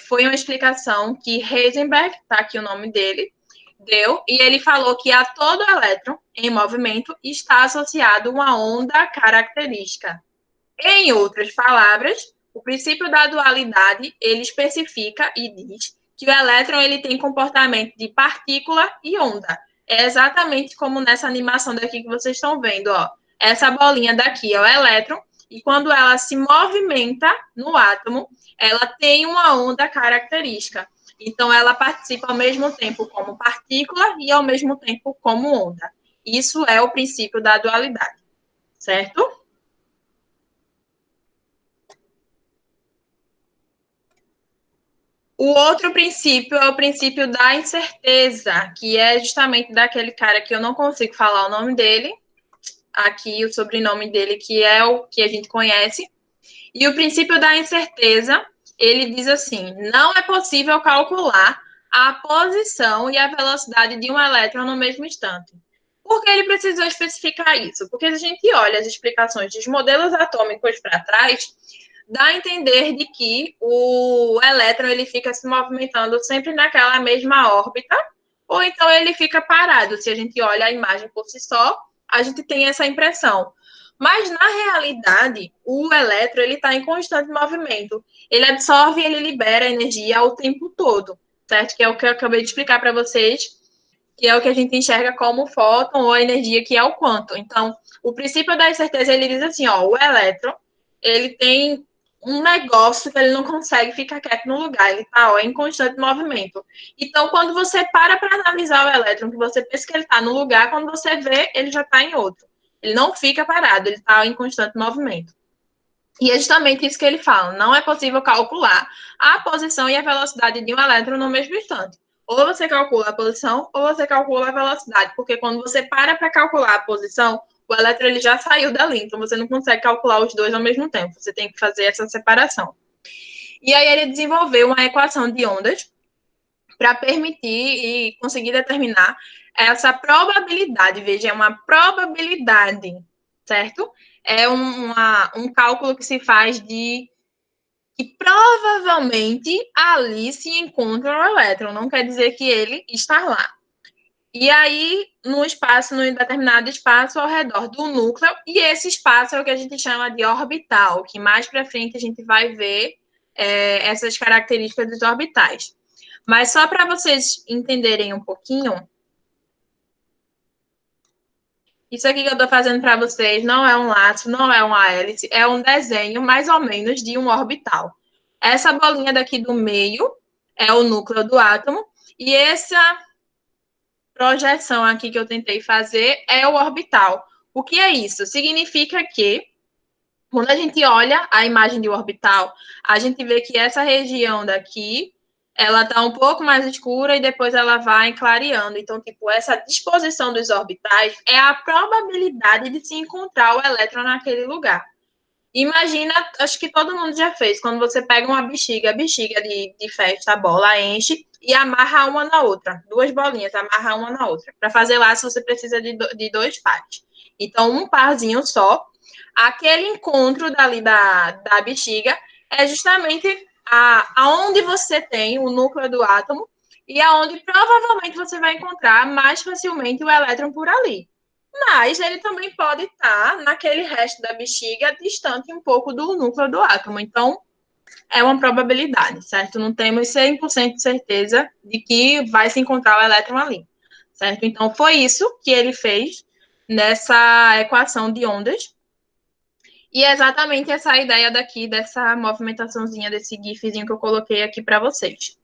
foi uma explicação que Heisenberg, tá aqui o nome dele, deu, e ele falou que a todo elétron em movimento está associado uma onda característica. Em outras palavras, o princípio da dualidade, ele especifica e diz que o elétron ele tem comportamento de partícula e onda. É exatamente como nessa animação daqui que vocês estão vendo, ó. Essa bolinha daqui é o elétron, e quando ela se movimenta no átomo, ela tem uma onda característica. Então, ela participa ao mesmo tempo como partícula e ao mesmo tempo como onda. Isso é o princípio da dualidade, certo? O outro princípio é o princípio da incerteza, que é justamente daquele cara que eu não consigo falar o nome dele, aqui o sobrenome dele, que é o que a gente conhece. E o princípio da incerteza, ele diz assim: não é possível calcular a posição e a velocidade de um elétron no mesmo instante. Por que ele precisou especificar isso? Porque se a gente olha as explicações dos modelos atômicos para trás, dá a entender de que o elétron ele fica se movimentando sempre naquela mesma órbita, ou então ele fica parado. Se a gente olha a imagem por si só, a gente tem essa impressão. Mas, na realidade, o elétron está em constante movimento. Ele absorve e ele libera energia o tempo todo, certo? Que é o que eu acabei de explicar para vocês, que é o que a gente enxerga como fóton ou energia, que é o quanto. Então, o princípio da incerteza, ele diz assim, ó, o elétron, ele tem um negócio que ele não consegue ficar quieto no lugar, ele está em constante movimento. Então, quando você para analisar o elétron, que você pensa que ele está no lugar, quando você vê, ele já está em outro. Ele não fica parado, ele está em constante movimento. E é justamente isso que ele fala. Não é possível calcular a posição e a velocidade de um elétron no mesmo instante. Ou você calcula a posição, ou você calcula a velocidade. Porque quando você para calcular a posição, o elétron ele já saiu dali. Então, você não consegue calcular os dois ao mesmo tempo. Você tem que fazer essa separação. E aí, ele desenvolveu uma equação de ondas para permitir e conseguir determinar essa probabilidade. Veja, é uma probabilidade, certo? É um cálculo que se faz de que provavelmente ali se encontra o elétron, não quer dizer que ele está lá. E aí, num determinado espaço ao redor do núcleo, e esse espaço é o que a gente chama de orbital, que mais para frente a gente vai ver essas características dos orbitais. Mas só para vocês entenderem um pouquinho, isso aqui que eu estou fazendo para vocês não é um laço, não é uma hélice, é um desenho mais ou menos de um orbital. Essa bolinha daqui do meio é o núcleo do átomo, e essa projeção aqui que eu tentei fazer é o orbital. O que é isso? Significa que, quando a gente olha a imagem de um orbital, a gente vê que essa região daqui, ela está um pouco mais escura e depois ela vai clareando. Então, tipo, essa disposição dos orbitais é a probabilidade de se encontrar o elétron naquele lugar. Imagina, acho que todo mundo já fez, quando você pega uma bexiga de festa, a bola enche e amarra uma na outra. Duas bolinhas, amarra uma na outra. Para fazer laço, você precisa de dois pares. Então, um parzinho só. Aquele encontro dali da bexiga é justamente aonde você tem o núcleo do átomo e aonde provavelmente você vai encontrar mais facilmente o elétron por ali. Mas ele também pode estar naquele resto da bexiga distante um pouco do núcleo do átomo. Então, é uma probabilidade, certo? Não temos 100% de certeza de que vai se encontrar o elétron ali, certo? Então, foi isso que ele fez nessa equação de ondas. E é exatamente essa ideia daqui, dessa movimentaçãozinha, desse gifzinho que eu coloquei aqui para vocês.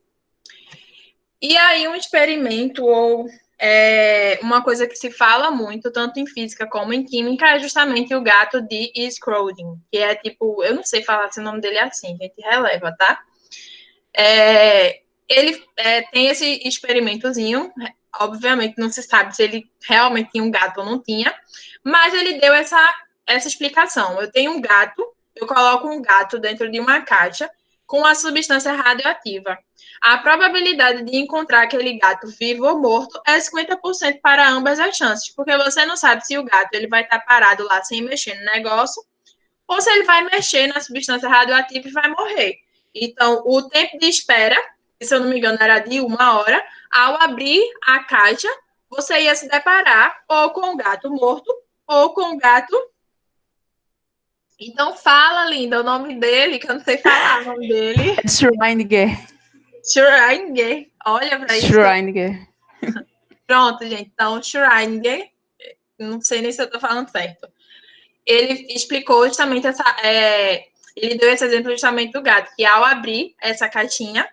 E aí, um experimento ou uma coisa que se fala muito, tanto em física como em química, é justamente o gato de Schrödinger, que é tipo, eu não sei falar se o nome dele é assim, a gente releva, tá? Ele tem esse experimentozinho, obviamente não se sabe se ele realmente tinha um gato ou não tinha, mas ele deu essa explicação. Eu tenho um gato, eu coloco um gato dentro de uma caixa com a substância radioativa. A probabilidade de encontrar aquele gato vivo ou morto é 50% para ambas as chances, porque você não sabe se o gato ele vai estar parado lá sem mexer no negócio, ou se ele vai mexer na substância radioativa e vai morrer. Então, o tempo de espera, que se eu não me engano era de 1 hora, ao abrir a caixa, você ia se deparar ou com o gato morto ou com o gato. Então, fala, linda, o nome dele, que eu não sei falar o nome dele. Schrödinger. Schrödinger. Olha para isso. Schrödinger. Pronto, gente. Então, Schrödinger, não sei nem se eu estou falando certo. Ele explicou justamente ele deu esse exemplo justamente do gato, que ao abrir essa caixinha,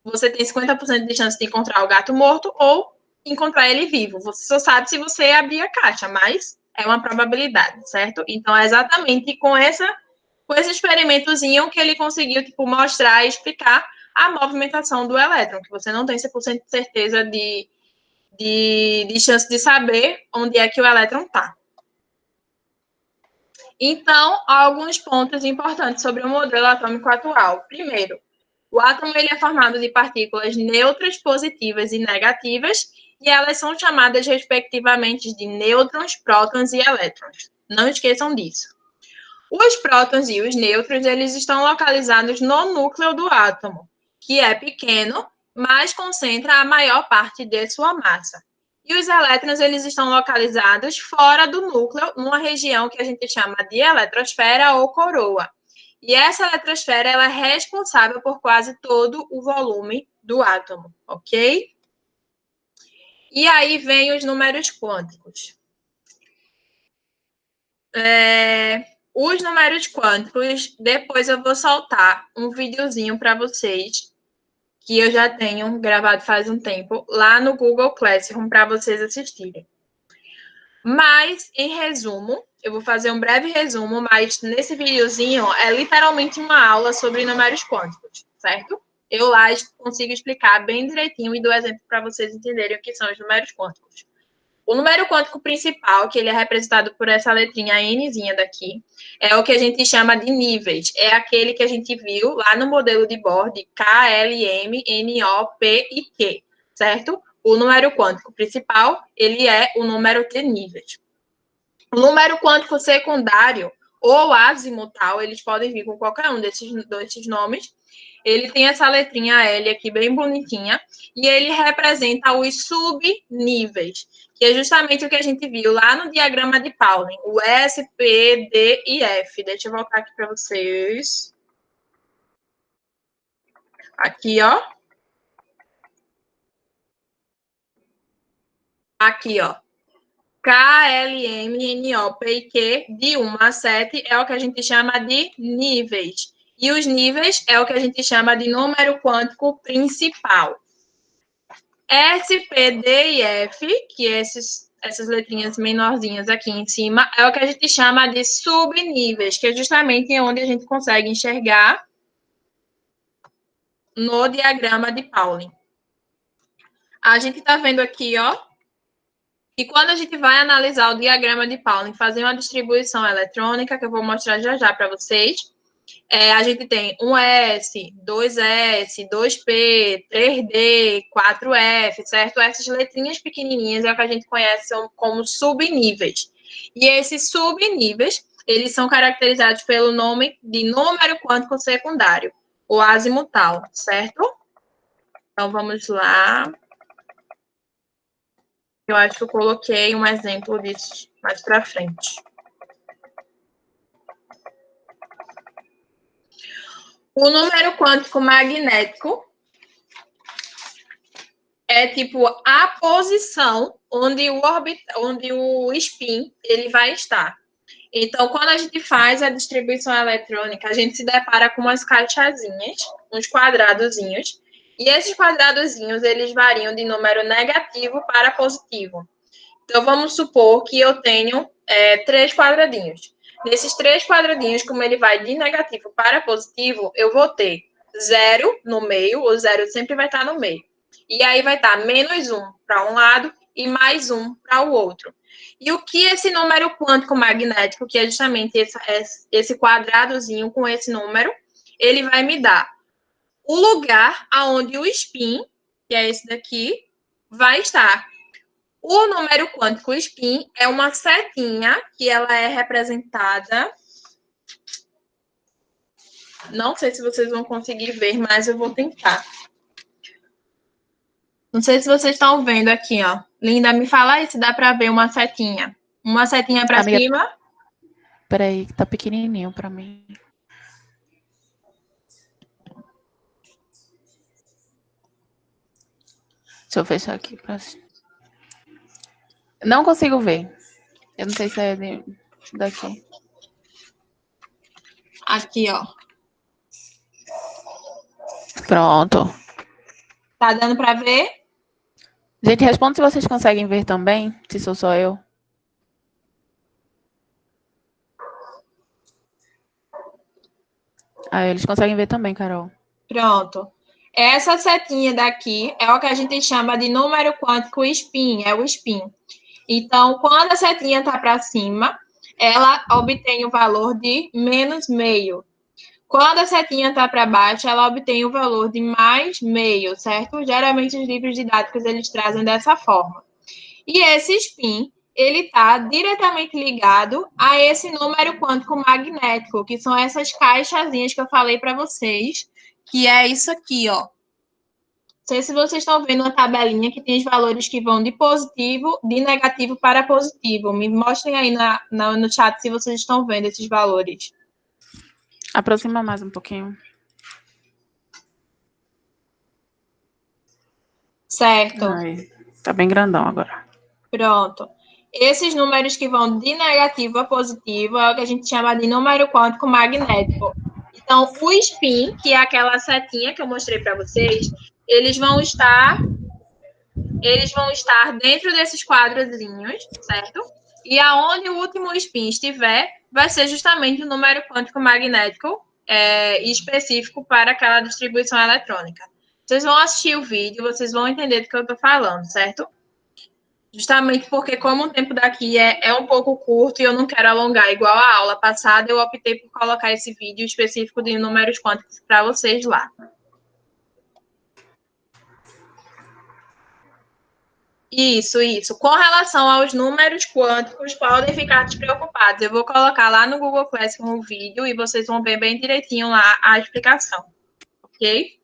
você tem 50% de chance de encontrar o gato morto ou encontrar ele vivo. Você só sabe se você abrir a caixa, mas é uma probabilidade, certo? Então, é exatamente com esse experimentozinho que ele conseguiu, tipo, mostrar e explicar a movimentação do elétron, que você não tem 100% de certeza de chance de saber onde é que o elétron está. Então, há alguns pontos importantes sobre o modelo atômico atual. Primeiro, o átomo ele é formado de partículas neutras, positivas e negativas, e elas são chamadas, respectivamente, de nêutrons, prótons e elétrons. Não esqueçam disso. Os prótons e os nêutrons, eles estão localizados no núcleo do átomo, que é pequeno, mas concentra a maior parte de sua massa. E os elétrons, eles estão localizados fora do núcleo, numa região que a gente chama de eletrosfera ou coroa. E essa eletrosfera, ela é responsável por quase todo o volume do átomo, ok? E aí vem os números quânticos. Os números quânticos, depois eu vou soltar um videozinho para vocês, que eu já tenho gravado faz um tempo, lá no Google Classroom para vocês assistirem. Mas, em resumo, eu vou fazer um breve resumo, mas nesse videozinho é literalmente uma aula sobre números quânticos, certo? Eu lá consigo explicar bem direitinho e dou exemplo para vocês entenderem o que são os números quânticos. O número quântico principal, que ele é representado por essa letrinha Nzinha daqui, é o que a gente chama de níveis. É aquele que a gente viu lá no modelo de Bohr, de K, L, M, N, O, P e Q, certo? O número quântico principal, ele é o número de níveis. O número quântico secundário, ou azimutal, eles podem vir com qualquer um desses nomes. Ele tem essa letrinha L aqui bem bonitinha, e ele representa os subníveis, que é justamente o que a gente viu lá no diagrama de Pauling, o S, P, D e F. Deixa eu voltar aqui para vocês. Aqui, ó. Aqui, ó. K, L, M, N, O, P e Q, de 1 a 7, é o que a gente chama de níveis. E os níveis é o que a gente chama de número quântico principal. S, P, D e F, que essas letrinhas menorzinhas aqui em cima, é o que a gente chama de subníveis, que é justamente onde a gente consegue enxergar no diagrama de Pauling. A gente está vendo aqui, ó, e quando a gente vai analisar o diagrama de Pauling, fazer uma distribuição eletrônica, que eu vou mostrar já já para vocês, a gente tem um S, 2S, 2P, 3D, 4F, certo? Essas letrinhas pequenininhas é o que a gente conhece como subníveis. E esses subníveis, eles são caracterizados pelo nome de número quântico secundário, ou azimutal, certo? Então, vamos lá. Eu acho que eu coloquei um exemplo disso mais para frente. O número quântico magnético é tipo a posição onde o spin ele vai estar. Então, quando a gente faz a distribuição eletrônica, a gente se depara com umas caixazinhas, uns quadradozinhos, e esses quadradozinhos eles variam de número negativo para positivo. Então, vamos supor que eu tenho 3 quadradinhos. Nesses 3 quadradinhos, como ele vai de negativo para positivo, eu vou ter 0 no meio, o 0 sempre vai estar no meio. E aí vai estar menos 1 para um lado e mais 1 para o outro. E o que esse número quântico magnético, que é justamente esse quadradozinho com esse número, ele vai me dar o lugar aonde o spin, que é esse daqui, vai estar. O número quântico spin é uma setinha que ela é representada. Não sei se vocês vão conseguir ver, mas eu vou tentar. Não sei se vocês estão vendo aqui, ó. Linda, me fala aí se dá para ver uma setinha. Uma setinha para cima. Peraí, que tá pequenininho para mim. Deixa eu fechar aqui. Não consigo ver. Eu não sei se é daqui. Aqui, ó. Pronto. Tá dando para ver? Gente, responde se vocês conseguem ver também, se sou só eu. Ah, eles conseguem ver também, Carol. Pronto. Essa setinha daqui é o que a gente chama de número quântico spin, é o spin. Então, quando a setinha está para cima, ela obtém o valor de menos meio. Quando a setinha está para baixo, ela obtém o valor de mais meio, certo? Geralmente os livros didáticos eles trazem dessa forma. E esse spin, ele está diretamente ligado a esse número quântico magnético, que são essas caixazinhas que eu falei para vocês, que é isso aqui, ó. Não sei se vocês estão vendo uma tabelinha que tem os valores que vão de positivo, de negativo para positivo. Me mostrem aí no chat se vocês estão vendo esses valores. Aproxima mais um pouquinho. Certo. Ai, tá bem grandão agora. Pronto. Esses números que vão de negativo a positivo é o que a gente chama de número quântico magnético. Então, o spin, que é aquela setinha que eu mostrei para vocês, eles vão estar dentro desses quadrozinhos, certo? E aonde o último spin estiver, vai ser justamente o número quântico magnético específico para aquela distribuição eletrônica. Vocês vão assistir o vídeo, vocês vão entender do que eu estou falando, certo? Justamente porque, como o tempo daqui é um pouco curto e eu não quero alongar igual a aula passada, eu optei por colocar esse vídeo específico de números quânticos para vocês lá. Isso. Com relação aos números quânticos, podem ficar despreocupados. Eu vou colocar lá no Google Classroom um vídeo e vocês vão ver bem direitinho lá a explicação, ok?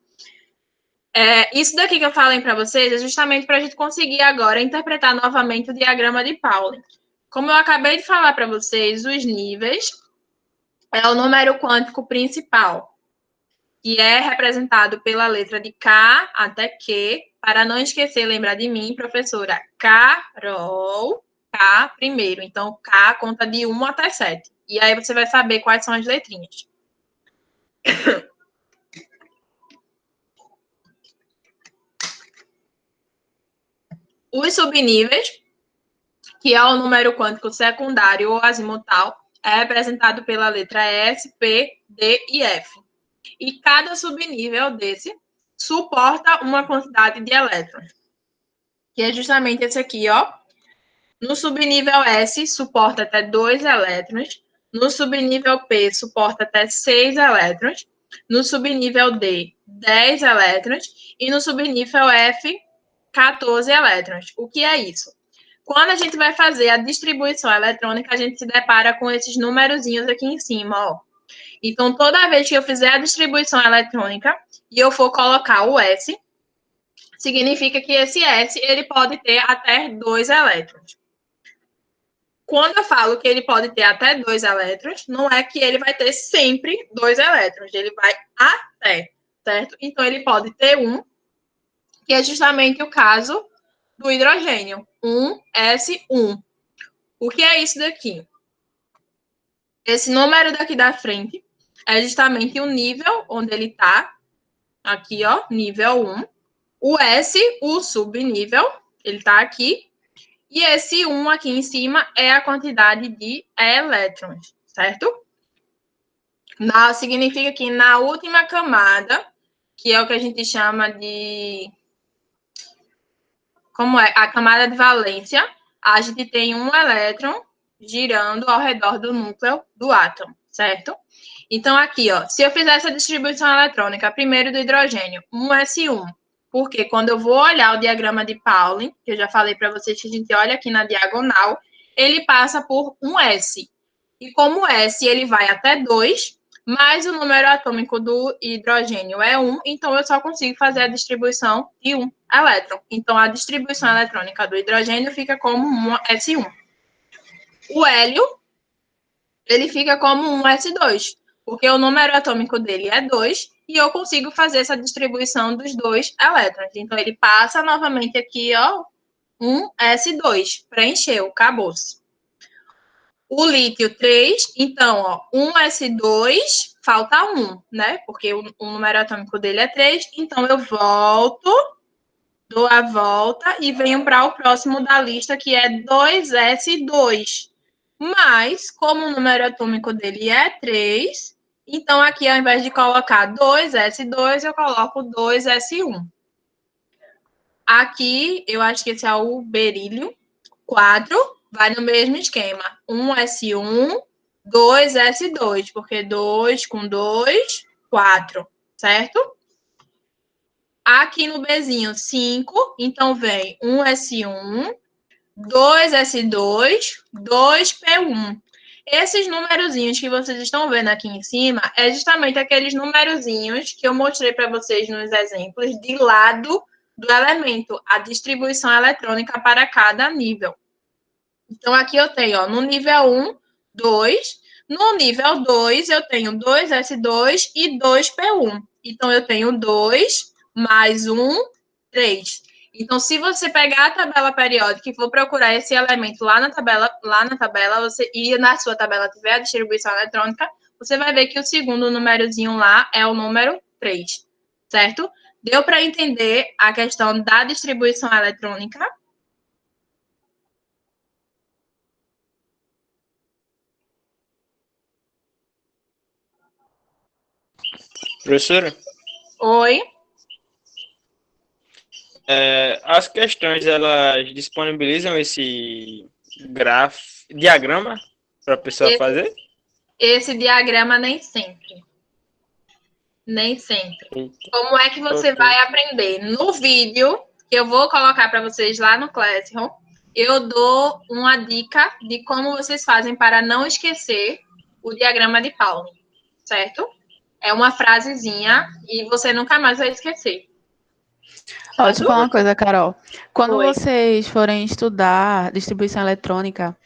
Isso daqui que eu falei para vocês é justamente para a gente conseguir agora interpretar novamente o diagrama de Pauling. Como eu acabei de falar para vocês, os níveis é o número quântico principal, que é representado pela letra de K até Q. Para não esquecer, lembrar de mim, professora, Carol, K primeiro. Então, K conta de 1 até 7. E aí você vai saber quais são as letrinhas. Os subníveis, que é o número quântico secundário ou azimutal, é representado pela letra S, P, D e F. E cada subnível desse suporta uma quantidade de elétrons, que é justamente esse aqui, ó. No subnível S, suporta até 2 elétrons. No subnível P, suporta até 6 elétrons. No subnível D, 10 elétrons. E no subnível F, 14 elétrons. O que é isso? Quando a gente vai fazer a distribuição eletrônica, a gente se depara com esses numerozinhos aqui em cima, ó. Então, toda vez que eu fizer a distribuição eletrônica e eu for colocar o S, significa que esse S ele pode ter até 2 elétrons. Quando eu falo que ele pode ter até 2 elétrons, não é que ele vai ter sempre 2 elétrons, ele vai até, certo? Então, ele pode ter 1, que é justamente o caso do hidrogênio, 1s1. O que é isso daqui? Esse número daqui da frente é justamente o nível onde ele está, aqui, ó, nível 1. O S, o subnível, ele está aqui. E esse 1 aqui em cima é a quantidade de elétrons, certo? Significa que na última camada, que é o que a gente chama de... Como é? A camada de valência, a gente tem um elétron girando ao redor do núcleo do átomo, certo? Então, aqui, ó, se eu fizesse a distribuição eletrônica, primeiro do hidrogênio, 1s1, porque quando eu vou olhar o diagrama de Pauling, que eu já falei para vocês que a gente olha aqui na diagonal, ele passa por 1s. E como S ele vai até 2, mas o número atômico do hidrogênio é 1, então eu só consigo fazer a distribuição de 1 elétron. Então, a distribuição eletrônica do hidrogênio fica como 1s1. O hélio, ele fica como 1s2, porque o número atômico dele é 2, e eu consigo fazer essa distribuição dos 2 elétrons. Então, ele passa novamente aqui, ó, 1s2, preencheu, acabou-se. O lítio, 3. Então, ó, 1s2, falta 1, né? Porque o número atômico dele é 3. Então, eu volto, dou a volta e venho para o próximo da lista, que é 2s2. Mas, como o número atômico dele é 3, então aqui, ao invés de colocar 2s2, eu coloco 2s1. Aqui, eu acho que esse é o berílio, 4. Vai no mesmo esquema. 1s1, 2s2, porque 2 com 2, 4, certo? Aqui no Bzinho, 5, então vem 1s1, 2s2, 2p1. Esses numerozinhos que vocês estão vendo aqui em cima é justamente aqueles numerozinhos que eu mostrei para vocês nos exemplos de lado do elemento, a distribuição eletrônica para cada nível. Então, aqui eu tenho, ó, no nível 1, 2. No nível 2, eu tenho 2s2 e 2p1. Então, eu tenho 2 mais 1, 3. Então, se você pegar a tabela periódica e for procurar esse elemento lá na tabela, você e na sua tabela tiver a distribuição eletrônica, você vai ver que o segundo númerozinho lá é o número 3, certo? Deu para entender a questão da distribuição eletrônica? Professora, Oi? as questões, elas disponibilizam esse diagrama para a pessoa fazer? Esse diagrama nem sempre. Nem sempre. Eita. Como é que você Ok. vai aprender? No vídeo, que eu vou colocar para vocês lá no Classroom, eu dou uma dica de como vocês fazem para não esquecer o diagrama de Pauling, certo? É uma frasezinha e você nunca mais vai esquecer. Ó, deixa eu falar uma coisa, Carol. Quando Oi. vocês forem estudar distribuição eletrônica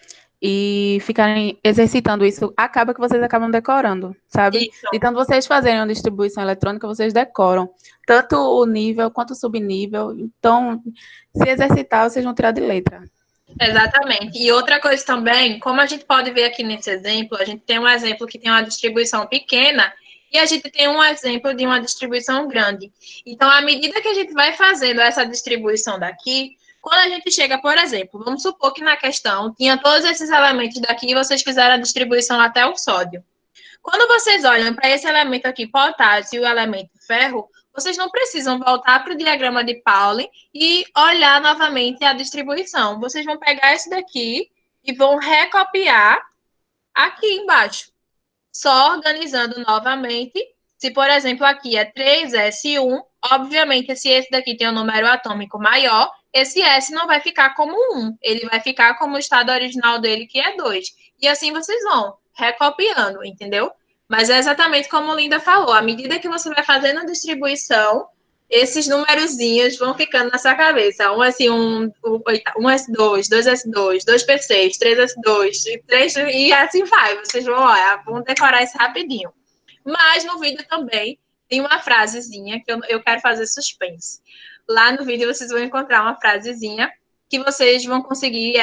e ficarem exercitando isso, acaba que vocês acabam decorando, sabe? Isso. De tanto vocês fazerem uma distribuição eletrônica, vocês decoram. Tanto o nível quanto o subnível. Então, se exercitar, vocês vão tirar de letra. Exatamente. E outra coisa também, como a gente pode ver aqui nesse exemplo, a gente tem um exemplo que tem uma distribuição pequena e a gente tem um exemplo de uma distribuição grande. Então, à medida que a gente vai fazendo essa distribuição daqui, quando a gente chega, por exemplo, vamos supor que na questão tinha todos esses elementos daqui e vocês fizeram a distribuição até o sódio. Quando vocês olham para esse elemento aqui, potássio, e o elemento ferro, vocês não precisam voltar para o diagrama de Pauling e olhar novamente a distribuição. Vocês vão pegar esse daqui e vão recopiar aqui embaixo, só organizando novamente. Se, por exemplo, aqui é 3S1, obviamente, se esse daqui tem um número atômico maior, esse S não vai ficar como 1, ele vai ficar como o estado original dele, que é 2. E assim vocês vão recopiando, entendeu? Mas é exatamente como Linda falou, à medida que você vai fazendo a distribuição, esses numerozinhos vão ficando na sua cabeça. Um S1, um S2, 2S2, 2P6, 3S2, 3, e assim vai. Vocês vão decorar isso rapidinho. Mas no vídeo também tem uma frasezinha que eu quero fazer suspense. Lá no vídeo vocês vão encontrar uma frasezinha que vocês vão conseguir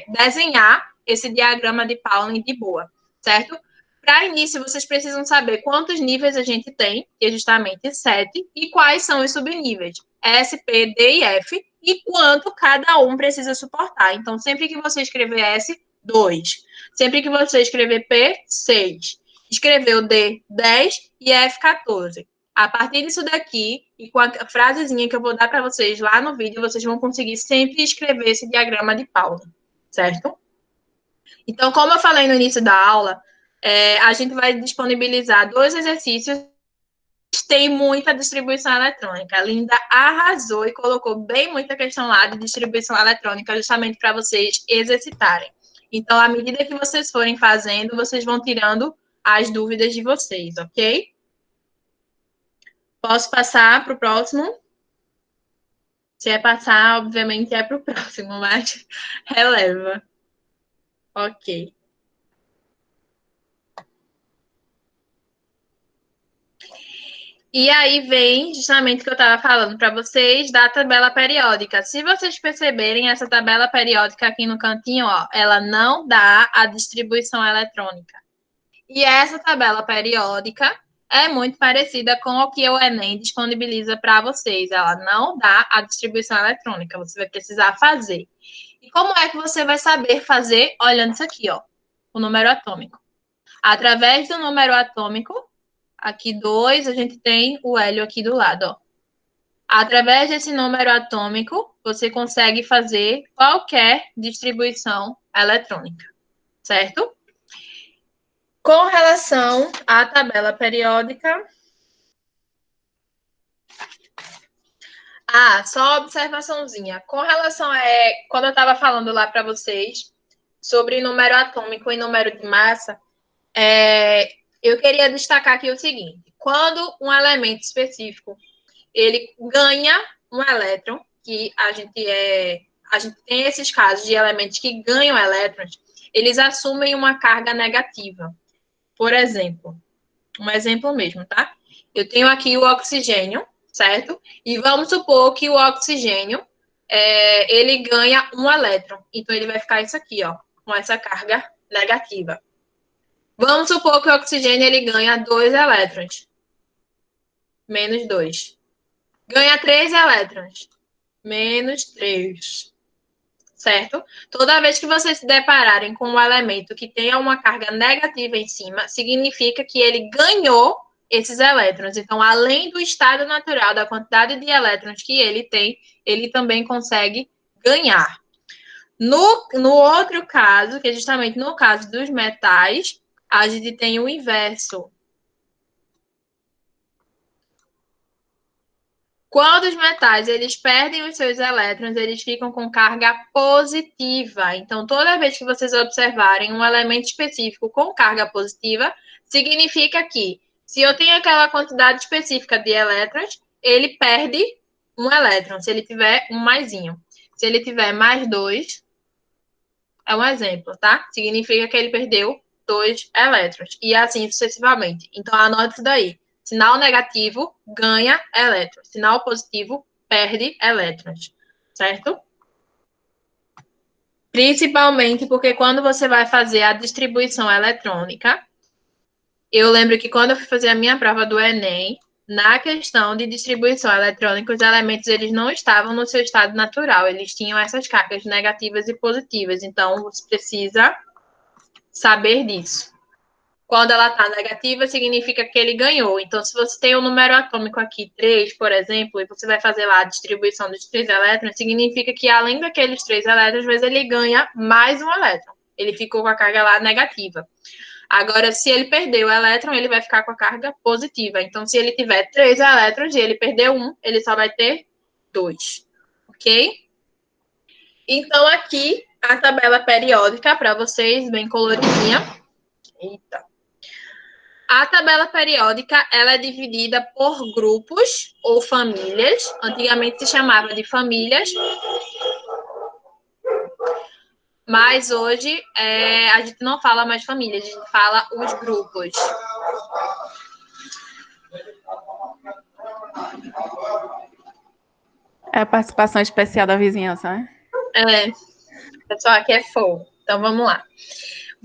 desenhar esse diagrama de Pauling de boa, certo? Para início, vocês precisam saber quantos níveis a gente tem, que é justamente 7, e quais são os subníveis, S, P, D e F, e quanto cada um precisa suportar. Então, sempre que você escrever S, 2. Sempre que você escrever P, 6. Escreveu D, 10 e F, 14. A partir disso daqui, e com a frasezinha que eu vou dar para vocês lá no vídeo, vocês vão conseguir sempre escrever esse diagrama de Pauling, certo? Então, como eu falei no início da aula, a gente vai disponibilizar 2 exercícios. Tem muita distribuição eletrônica. A Linda arrasou e colocou bem muita questão lá de distribuição eletrônica, justamente para vocês exercitarem. Então, à medida que vocês forem fazendo, vocês vão tirando as dúvidas de vocês, ok? Posso passar para o próximo? Se é passar, obviamente é para o próximo, mas releva. Ok. E aí vem justamente o que eu estava falando para vocês da tabela periódica. Se vocês perceberem, essa tabela periódica aqui no cantinho, ó, ela não dá a distribuição eletrônica. E essa tabela periódica é muito parecida com o que o Enem disponibiliza para vocês. Ela não dá a distribuição eletrônica, você vai precisar fazer. E como é que você vai saber fazer? Olhando isso aqui, ó, o número atômico. Através do número atômico, aqui 2, a gente tem o hélio aqui do lado, ó. Através desse número atômico, você consegue fazer qualquer distribuição eletrônica, certo? Com relação à tabela periódica... só observaçãozinha. Com relação quando eu estava falando lá para vocês sobre número atômico e número de massa, eu queria destacar aqui o seguinte. Quando um elemento específico ele ganha um elétron, que a gente tem esses casos de elementos que ganham elétrons, eles assumem uma carga negativa. Por exemplo, um exemplo mesmo, tá? Eu tenho aqui o oxigênio, certo? E vamos supor que o oxigênio, ele ganha um elétron. Então, ele vai ficar isso aqui, ó, com essa carga negativa. Vamos supor que o oxigênio, ele ganha 2 elétrons. Menos 2. Ganha 3 elétrons. Menos 3. Certo? Toda vez que vocês se depararem com um elemento que tenha uma carga negativa em cima, significa que ele ganhou esses elétrons. Então, além do estado natural, da quantidade de elétrons que ele tem, ele também consegue ganhar. No outro caso, que é justamente no caso dos metais, a gente tem o inverso. Quando os metais eles perdem os seus elétrons, eles ficam com carga positiva. Então, toda vez que vocês observarem um elemento específico com carga positiva, significa que, se eu tenho aquela quantidade específica de elétrons, ele perde um elétron, se ele tiver um maisinho. Se ele tiver mais 2, é um exemplo, tá? Significa que ele perdeu 2 elétrons. E assim sucessivamente. Então, anote isso daí. Sinal negativo ganha elétrons. Sinal positivo perde elétrons. Certo? Principalmente porque quando você vai fazer a distribuição eletrônica, eu lembro que quando eu fui fazer a minha prova do Enem, na questão de distribuição eletrônica, os elementos eles não estavam no seu estado natural. Eles tinham essas cargas negativas e positivas. Então, você precisa saber disso. Quando ela está negativa, significa que ele ganhou. Então, se você tem um número atômico aqui, 3, por exemplo, e você vai fazer lá a distribuição dos 3 elétrons, significa que, além daqueles 3 elétrons, às vezes ele ganha mais um elétron. Ele ficou com a carga lá negativa. Agora, se ele perdeu o elétron, ele vai ficar com a carga positiva. Então, se ele tiver 3 elétrons e ele perdeu 1, ele só vai ter 2. Ok? Então, aqui, a tabela periódica para vocês, bem coloridinha. Eita. A tabela periódica, ela é dividida por grupos ou famílias. Antigamente se chamava de famílias. Mas hoje a gente não fala mais famílias, a gente fala os grupos. É a participação especial da vizinhança, né? O pessoal aqui é fogo. Então, vamos lá.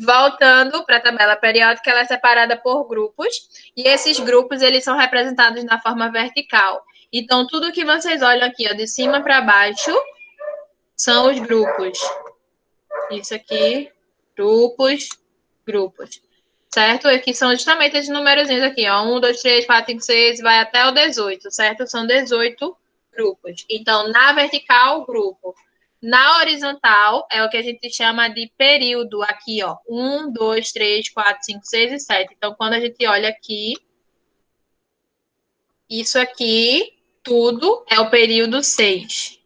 Voltando para a tabela periódica, ela é separada por grupos, e esses grupos, eles são representados na forma vertical. Então, tudo que vocês olham aqui, ó, de cima para baixo, são os grupos. Isso aqui, grupos. Certo? Aqui são justamente esses numerozinhos aqui, ó. 1, 2, 3, 4, 5, 6, vai até o 18, certo? São 18 grupos. Então, na vertical, grupo. Na horizontal, é o que a gente chama de período. Aqui, ó. 1, 2, 3, 4, 5, 6 e 7. Então, quando a gente olha aqui, isso aqui, tudo é o período 6.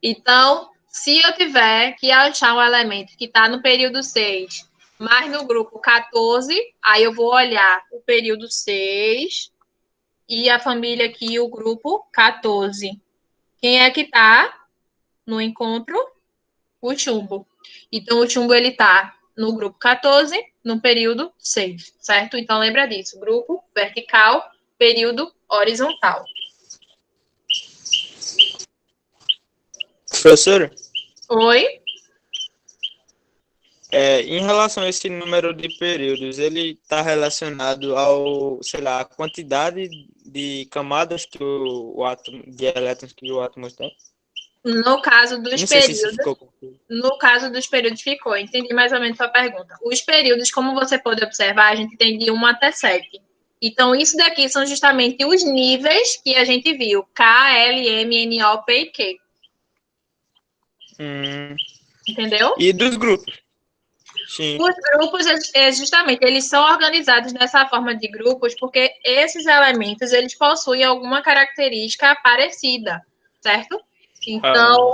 Então, se eu tiver que achar um elemento que está no período 6, mas no grupo 14, aí eu vou olhar o período 6 e a família aqui, o grupo 14. Quem é que está no encontro? O chumbo. Então, o chumbo, ele está no grupo 14, no período 6, certo? Então, lembra disso. Grupo vertical, período horizontal. Professora? Oi? Em relação a esse número de períodos, ele está relacionado ao, sei lá, a quantidade de camadas que o átomo, de elétrons que o átomo tem? No caso dos Não sei se isso períodos, ficou confuso. no caso dos períodos ficou, entendi mais ou menos a sua pergunta. Os períodos, como você pode observar, a gente tem de 1 até 7. Então, isso daqui são justamente os níveis que a gente viu, K, L, M, N, O, P e Q. Entendeu? E dos grupos? Sim. Os grupos, justamente, eles são organizados dessa forma de grupos porque esses elementos, eles possuem alguma característica parecida, certo? Então,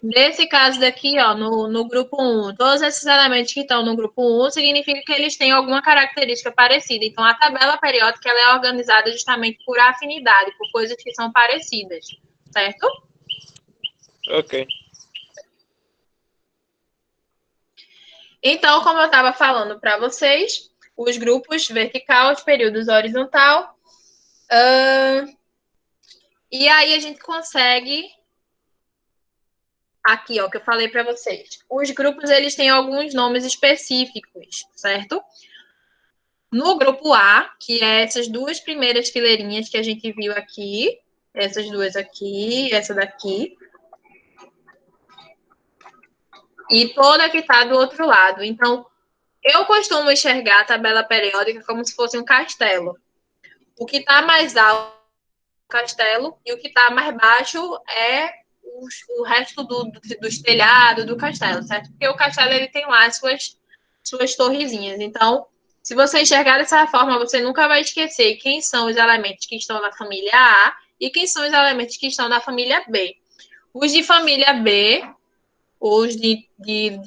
nesse caso daqui, ó, no grupo 1, todos esses elementos que estão no grupo 1 significa que eles têm alguma característica parecida. Então, a tabela periódica, ela é organizada justamente por afinidade, por coisas que são parecidas, certo? Ok. Então, como eu estava falando para vocês, os grupos vertical, os períodos horizontal. E aí a gente consegue... Aqui, ó, que eu falei para vocês. Os grupos, eles têm alguns nomes específicos, certo? No grupo A, que é essas duas primeiras fileirinhas que a gente viu aqui, essas duas aqui, essa daqui, e toda que está do outro lado. Então, eu costumo enxergar a tabela periódica como se fosse um castelo. O que está mais alto é o castelo e o que está mais baixo é o resto dos telhados do castelo, certo? Porque o castelo, ele tem lá as suas torrezinhas. Então, se você enxergar dessa forma, você nunca vai esquecer quem são os elementos que estão na família A e quem são os elementos que estão na família B. Os de família B, os de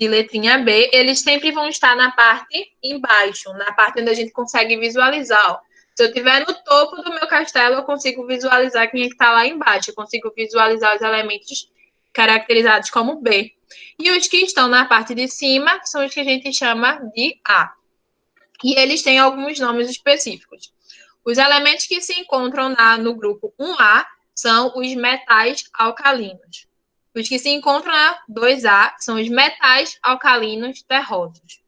letrinha B, eles sempre vão estar na parte embaixo, na parte onde a gente consegue visualizar. Ó. Se eu estiver no topo do meu castelo, eu consigo visualizar quem é que está lá embaixo. Eu consigo visualizar os elementos caracterizados como B. E os que estão na parte de cima são os que a gente chama de A. E eles têm alguns nomes específicos. Os elementos que se encontram no grupo 1A são os metais alcalinos. Os que se encontram na 2A são os metais alcalinos terrosos.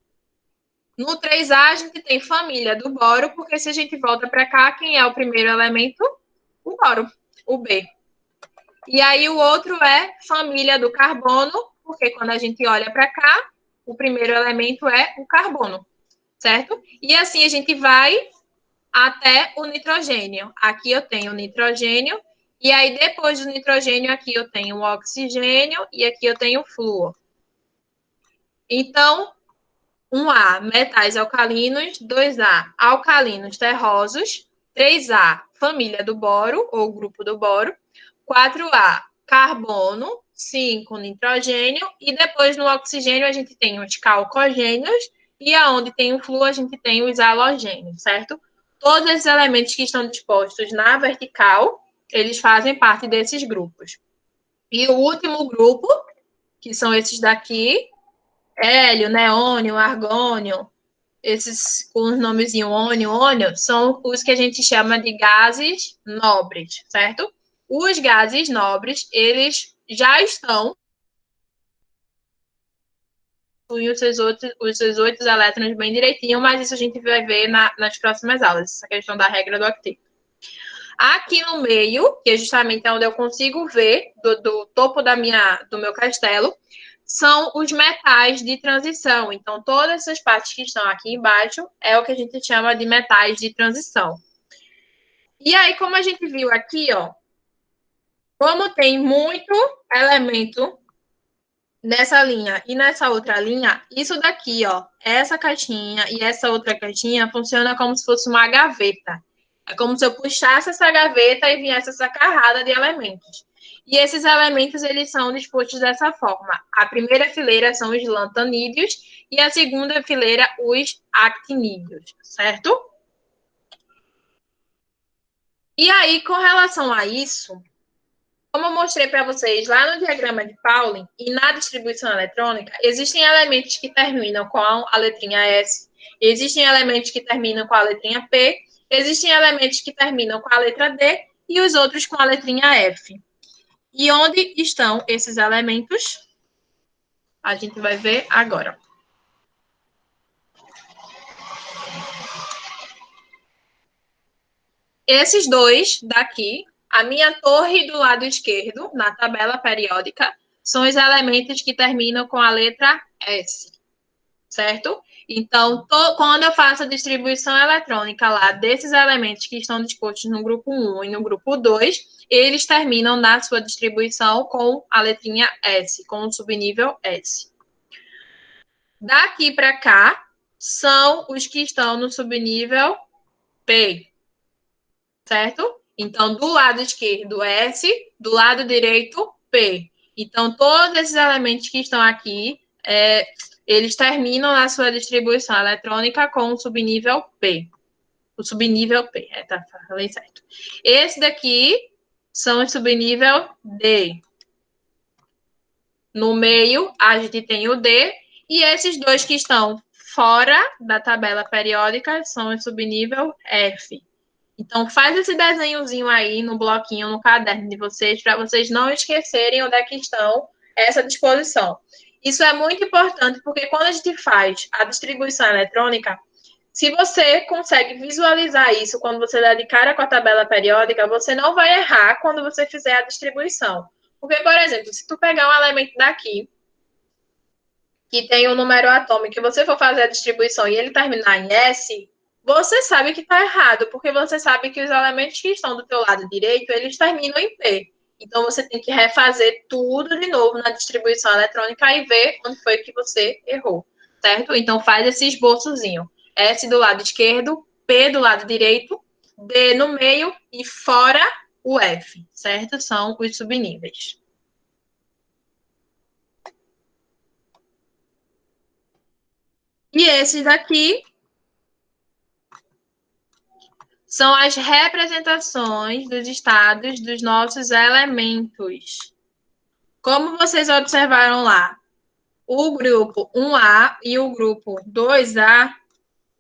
No 3A, a gente tem família do boro, porque se a gente volta para cá, quem é o primeiro elemento? O boro, o B. E aí o outro é família do carbono, porque quando a gente olha para cá, o primeiro elemento é o carbono, certo? E assim a gente vai até o nitrogênio. Aqui eu tenho o nitrogênio, e aí depois do nitrogênio aqui eu tenho o oxigênio, e aqui eu tenho o flúor. Então, 1A, metais alcalinos, 2A, alcalinos terrosos, 3A, família do boro, ou grupo do boro, 4A, carbono, 5, nitrogênio, e depois no oxigênio a gente tem os calcogênios, e aonde tem o flúor a gente tem os halogênios, certo? Todos esses elementos que estão dispostos na vertical, eles fazem parte desses grupos. E o último grupo, que são esses daqui, hélio, neônio, argônio, esses com os nomezinhos ônio, são os que a gente chama de gases nobres, certo? Os gases nobres, eles já estão os seus 8 elétrons bem direitinho, mas isso a gente vai ver nas próximas aulas, essa questão da regra do octeto. Aqui no meio, que é justamente onde eu consigo ver do topo do meu castelo, são os metais de transição. Então, todas essas partes que estão aqui embaixo é o que a gente chama de metais de transição. E aí, como a gente viu aqui, ó, como tem muito elemento nessa linha e nessa outra linha, isso daqui, ó, essa caixinha e essa outra caixinha funciona como se fosse uma gaveta. É como se eu puxasse essa gaveta e viesse essa carrada de elementos. E esses elementos, eles são dispostos dessa forma. A primeira fileira são os lantanídeos e a segunda fileira, os actinídeos, certo? E aí, com relação a isso, como eu mostrei para vocês lá no diagrama de Pauling e na distribuição eletrônica, existem elementos que terminam com a letrinha S, existem elementos que terminam com a letrinha P, existem elementos que terminam com a letra D e os outros com a letrinha F. E onde estão esses elementos? A gente vai ver agora. Esses dois daqui, a minha torre do lado esquerdo, na tabela periódica, são os elementos que terminam com a letra S, certo? Então, quando eu faço a distribuição eletrônica lá desses elementos que estão dispostos no grupo 1 e no grupo 2, eles terminam na sua distribuição com a letrinha S, com o subnível S. Daqui para cá, são os que estão no subnível P, certo? Então, do lado esquerdo, S, do lado direito, P. Então, todos esses elementos que estão aqui, eles terminam na sua distribuição eletrônica com o subnível P. O subnível P, tá falei certo. Esse daqui são os subnível D. No meio, a gente tem o D, e esses dois que estão fora da tabela periódica são os subnível F. Então, faz esse desenhozinho aí no bloquinho, no caderno de vocês, para vocês não esquecerem onde é que estão essa disposição. Isso é muito importante, porque quando a gente faz a distribuição eletrônica, se você consegue visualizar isso quando você dá de cara com a tabela periódica, você não vai errar quando você fizer a distribuição. Porque, por exemplo, se tu pegar um elemento daqui, que tem um número atômico, e você for fazer a distribuição e ele terminar em S, você sabe que está errado, porque você sabe que os elementos que estão do teu lado direito, eles terminam em P. Então, você tem que refazer tudo de novo na distribuição eletrônica e ver onde foi que você errou, certo? Então, faz esse esboçozinho. S do lado esquerdo, P do lado direito, D no meio e fora o F, certo? São os subníveis. E esses daqui são as representações dos estados dos nossos elementos. Como vocês observaram lá, o grupo 1A e o grupo 2A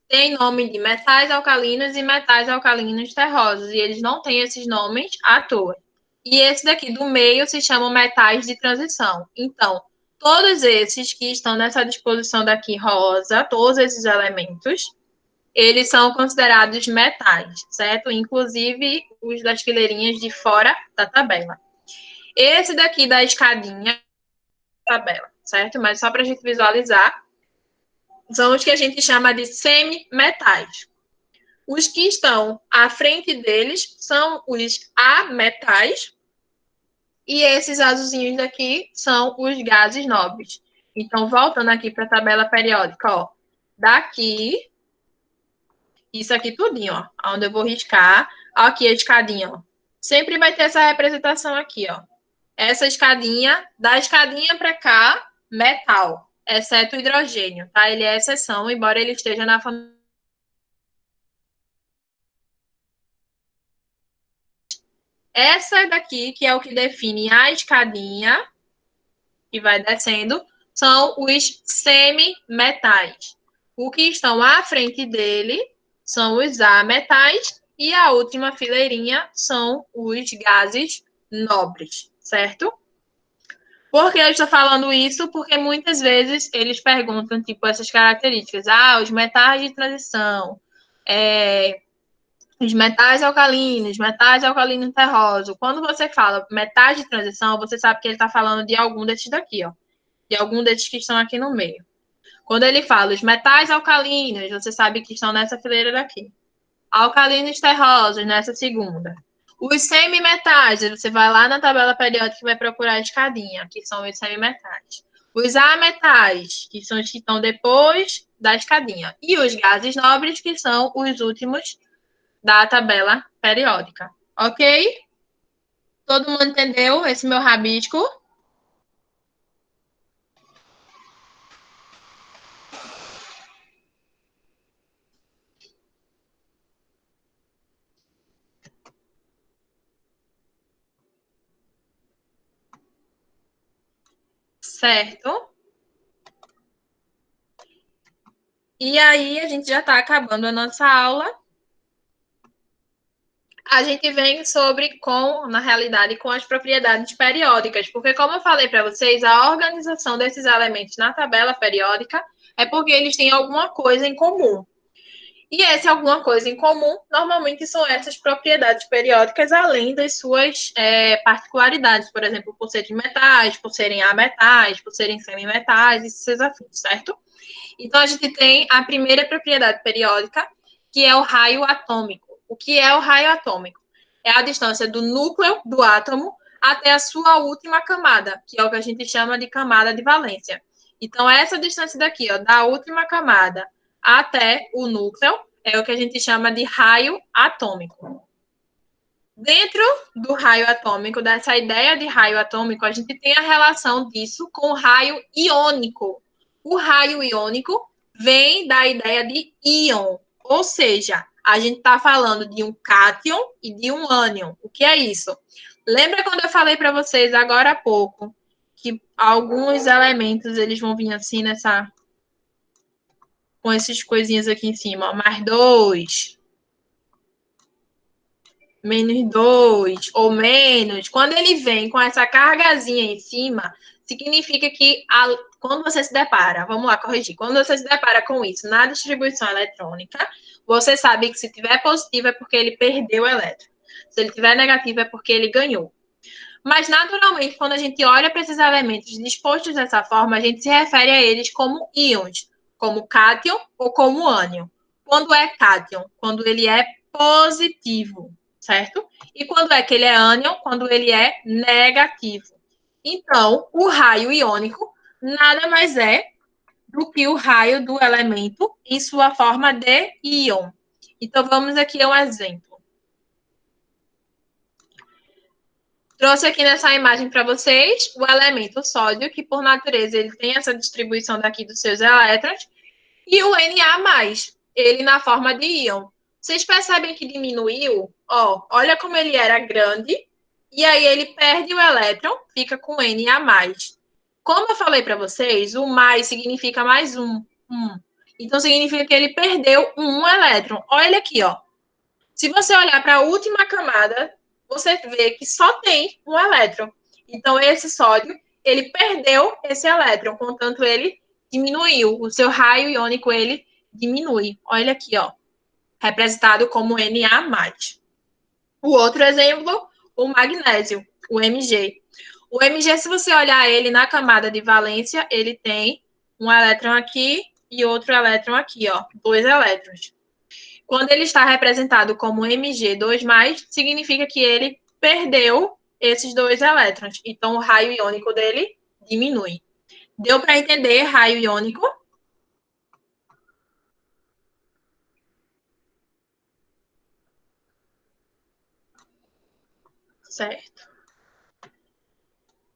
tem nome de metais alcalinos e metais alcalinos terrosos, e eles não têm esses nomes à toa. E esse daqui do meio se chamam metais de transição. Então, todos esses que estão nessa disposição daqui rosa, todos esses elementos, eles são considerados metais, certo? Inclusive os das fileirinhas de fora da tabela. Esse daqui da escadinha, tabela, certo? Mas só para a gente visualizar, são os que a gente chama de semimetais. Os que estão à frente deles são os ametais, e esses azulzinhos daqui são os gases nobres. Então, voltando aqui para a tabela periódica, ó, daqui, isso aqui tudinho, ó, onde eu vou riscar, ó, aqui a escadinha, ó. Sempre vai ter essa representação aqui, ó. Essa escadinha, da escadinha para cá, metal, exceto o hidrogênio, tá? Ele é exceção, embora ele esteja na família. Essa daqui, que é o que define a escadinha, que vai descendo, são os semimetais. O que estão à frente dele são os ametais e a última fileirinha são os gases nobres, certo? Por que eu estou falando isso? Porque muitas vezes eles perguntam, tipo, essas características. Ah, os metais de transição, os metais alcalinos terrosos. Quando você fala metais de transição, você sabe que ele está falando de algum desses daqui, ó. De algum desses que estão aqui no meio. Quando ele fala os metais alcalinos, você sabe que estão nessa fileira daqui. Alcalinos terrosos, nessa segunda. Os semimetais, você vai lá na tabela periódica e vai procurar a escadinha, que são os semimetais. Os ametais, que são os que estão depois da escadinha. E os gases nobres, que são os últimos da tabela periódica. Ok? Todo mundo entendeu esse meu rabisco? Certo? E aí, a gente já está acabando a nossa aula. A gente vem na realidade, com as propriedades periódicas, porque como eu falei para vocês, a organização desses elementos na tabela periódica é porque eles têm alguma coisa em comum. E essa alguma coisa em comum, normalmente são essas propriedades periódicas, além das suas particularidades, por exemplo, por serem metais, por serem ametais, por serem semimetais e seus afins, certo? Então, a gente tem a primeira propriedade periódica, que é o raio atômico. O que é o raio atômico? É a distância do núcleo do átomo até a sua última camada, que é o que a gente chama de camada de valência. Então, essa distância daqui, ó, da última camada até o núcleo, é o que a gente chama de raio atômico. Dentro do raio atômico, dessa ideia de raio atômico, a gente tem a relação disso com o raio iônico. O raio iônico vem da ideia de íon, ou seja, a gente está falando de um cátion e de um ânion. O que é isso? Lembra quando eu falei para vocês agora há pouco que alguns elementos eles vão vir assim com essas coisinhas aqui em cima, ó, mais 2, menos 2 ou menos, quando ele vem com essa cargazinha em cima, significa que quando você se depara, vamos lá corrigir, quando você se depara com isso na distribuição eletrônica, você sabe que se tiver positivo é porque ele perdeu o elétron. Se ele tiver negativo é porque ele ganhou. Mas, naturalmente, quando a gente olha para esses elementos dispostos dessa forma, a gente se refere a eles como íons, como cátion ou como ânion. Quando é cátion? Quando ele é positivo, certo? E quando é que ele é ânion? Quando ele é negativo. Então, o raio iônico nada mais é do que o raio do elemento em sua forma de íon. Então, vamos aqui a um exemplo. Trouxe aqui nessa imagem para vocês o elemento sódio, que por natureza ele tem essa distribuição daqui dos seus elétrons, e o Na+, ele na forma de íon. Vocês percebem que diminuiu? Ó, olha como ele era grande, e aí ele perde o elétron, fica com Na+. Como eu falei para vocês, o mais significa mais um. Então, significa que ele perdeu um elétron. Olha ele aqui, ó. Se você olhar para a última camada, você vê que só tem um elétron. Então, esse sódio, ele perdeu esse elétron, portanto, ele diminuiu. O seu raio iônico, ele diminui. Olha aqui, ó. Representado como Na+. O outro exemplo, o magnésio, o Mg. O Mg, se você olhar ele na camada de valência, ele tem um elétron aqui e outro elétron aqui, ó. 2 elétrons. Quando ele está representado como Mg2+, significa que ele perdeu esses 2 elétrons. Então, o raio iônico dele diminui. Deu para entender raio iônico? Certo.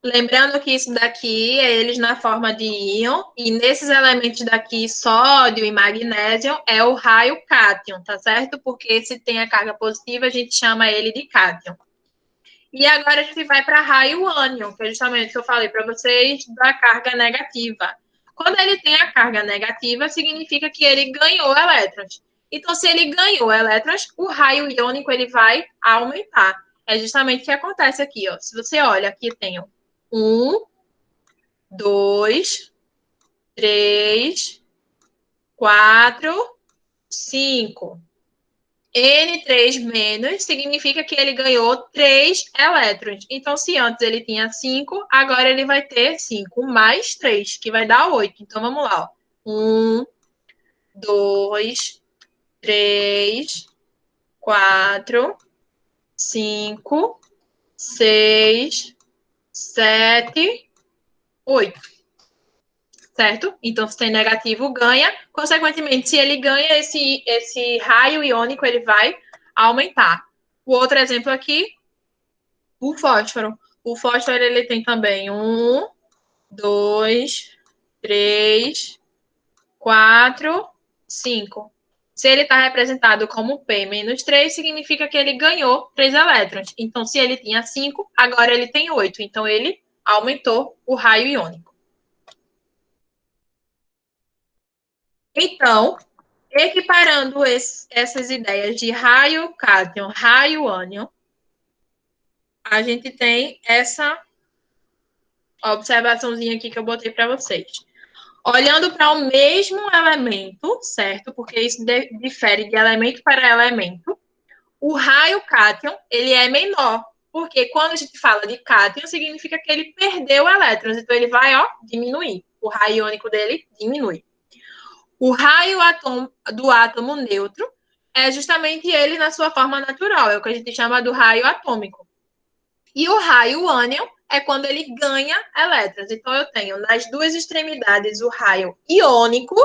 Lembrando que isso daqui é eles na forma de íon, e nesses elementos daqui, sódio e magnésio, é o raio cátion, tá certo? Porque se tem a carga positiva, a gente chama ele de cátion. E agora a gente vai para raio ânion, que é justamente o que eu falei para vocês da carga negativa. Quando ele tem a carga negativa, significa que ele ganhou elétrons. Então, se ele ganhou elétrons, o raio iônico ele vai aumentar. É justamente o que acontece aqui, ó. Se você olha, aqui tem 1, 2, 3, 4, 5. N3 menos significa que ele ganhou 3 elétrons. Então, se antes ele tinha 5, agora ele vai ter 5 mais 3, que vai dar 8. Então, vamos lá. 1, 2, 3, 4, 5, 6, 7, 8. Certo? Então, se tem negativo, ganha. Consequentemente, se ele ganha esse raio iônico, ele vai aumentar. O outro exemplo aqui, o fósforo. O fósforo, ele tem também 1, 2, 3, 4, 5. Se ele está representado como P-3, significa que ele ganhou 3 elétrons. Então, se ele tinha 5, agora ele tem 8. Então, ele aumentou o raio iônico. Então, equiparando essas ideias de raio cátion, raio ânion, a gente tem essa observaçãozinha aqui que eu botei para vocês. Olhando para o mesmo elemento, certo? Porque isso difere de elemento para elemento. O raio cátion, ele é menor, porque quando a gente fala de cátion, significa que ele perdeu elétrons, então ele vai, ó, diminuir. O raio iônico dele diminui. O raio do átomo neutro é justamente ele na sua forma natural, é o que a gente chama do raio atômico. E o raio ânion é quando ele ganha elétrons. Então, eu tenho nas duas extremidades o raio iônico,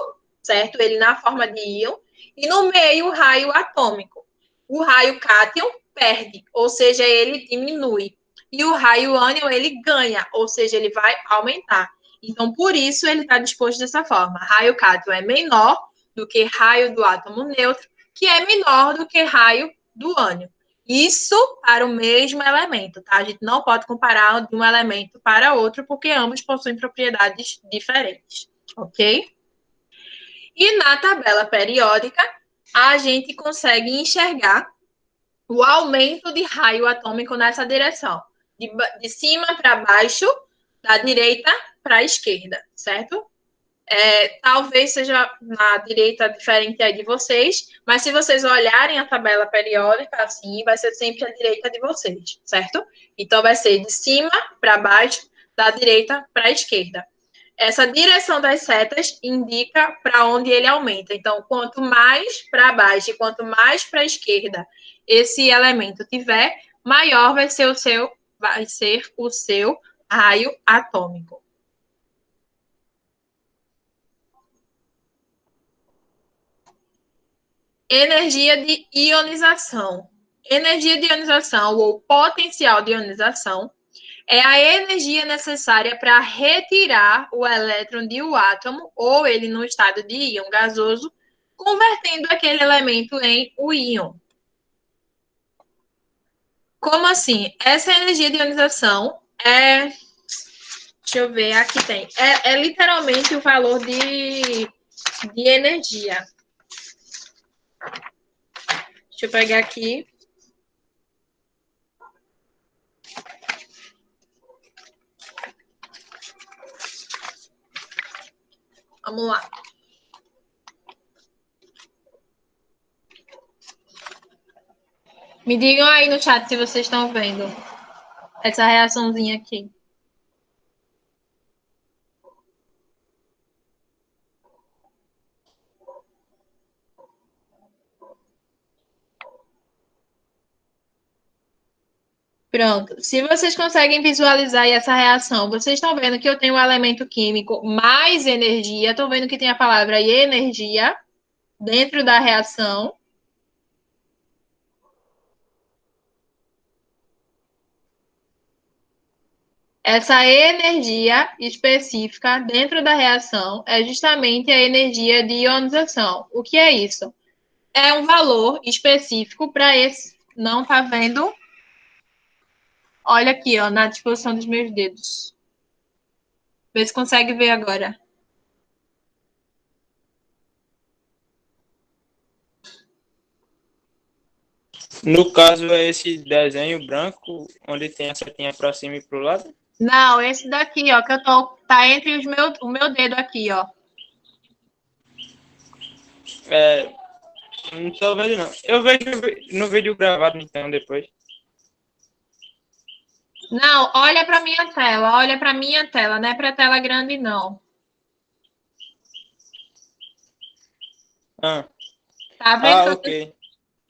certo? Ele na forma de íon, e no meio o raio atômico. O raio cátion perde, ou seja, ele diminui. E o raio ânion, ele ganha, ou seja, ele vai aumentar. Então, por isso, ele está disposto dessa forma. Raio cátion é menor do que raio do átomo neutro, que é menor do que raio do ânion. Isso para o mesmo elemento, tá? A gente não pode comparar de um elemento para outro, porque ambos possuem propriedades diferentes, ok? E na tabela periódica, a gente consegue enxergar o aumento de raio atômico nessa direção, de cima para baixo, da direita para a esquerda, certo? Talvez seja na direita diferente aí de vocês, mas se vocês olharem a tabela periódica, assim, vai ser sempre a direita de vocês, certo? Então, vai ser de cima para baixo, da direita para a esquerda. Essa direção das setas indica para onde ele aumenta. Então, quanto mais para baixo e quanto mais para a esquerda esse elemento tiver, maior vai ser o seu raio atômico. Energia de ionização. Energia de ionização ou potencial de ionização é a energia necessária para retirar o elétron de um átomo ou ele no estado de íon gasoso, convertendo aquele elemento em um íon. Como assim? Essa energia de ionização é... Deixa eu ver, aqui tem. É literalmente o valor de energia. Deixa eu pegar aqui. Vamos lá. Me digam aí no chat se vocês estão vendo essa reaçãozinha aqui. Pronto. Se vocês conseguem visualizar essa reação, vocês estão vendo que eu tenho um elemento químico mais energia. Estão vendo que tem a palavra energia dentro da reação. Essa energia específica dentro da reação é justamente a energia de ionização. O que é isso? É um valor específico para esse. Não está vendo? Olha aqui, ó, na disposição dos meus dedos. Vê se consegue ver agora. No caso, é esse desenho branco, onde tem a setinha para cima e para o lado? Não, esse daqui, ó, que eu tô... Tá entre o meu dedo aqui, ó. Não tô vendo, não. Eu vejo no vídeo gravado, então, depois. Não, olha para minha tela, não é para tela grande, não. Ah, Tá vendo? ok.